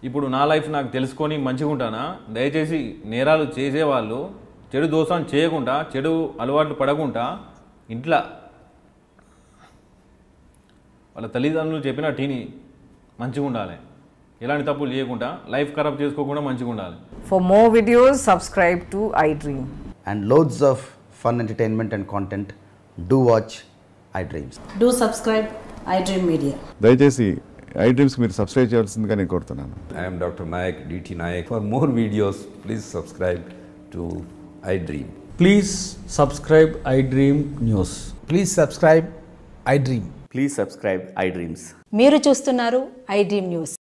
ఇప్పుడు నా లైఫ్ నాకు తెలుసుకొని మంచిగా ఉంటానా? దయచేసి నేరాలు చేసేవాళ్ళు చెడు దోషాన్ని చేయకుండా, చెడు అలవాట్లు పడకుండా ఇంట్లో వాళ్ళ తల్లిదండ్రులు చెప్పిన టీని మంచిగా ఉండాలి. ఎలాంటి తప్పులు చేయకుండా, లైఫ్ ఖరాబ్ చేసుకోకుండా మంచిగా ఉండాలి. For more videos, subscribe to iDream. And loads of fun entertainment and content, do watch iDreams. Do subscribe iDream Media. దయచేసి iDreamsకి మీరు సబ్స్క్రైబ్ చేయాల్సిందిగా నేను కోరుతున్నాను. I am Dr. Nayak, DT Nayak. For more videos, please subscribe to iDream. Please subscribe iDream News. Please subscribe iDream. Please subscribe iDreams. మీరు చూస్తున్నారు iDream News.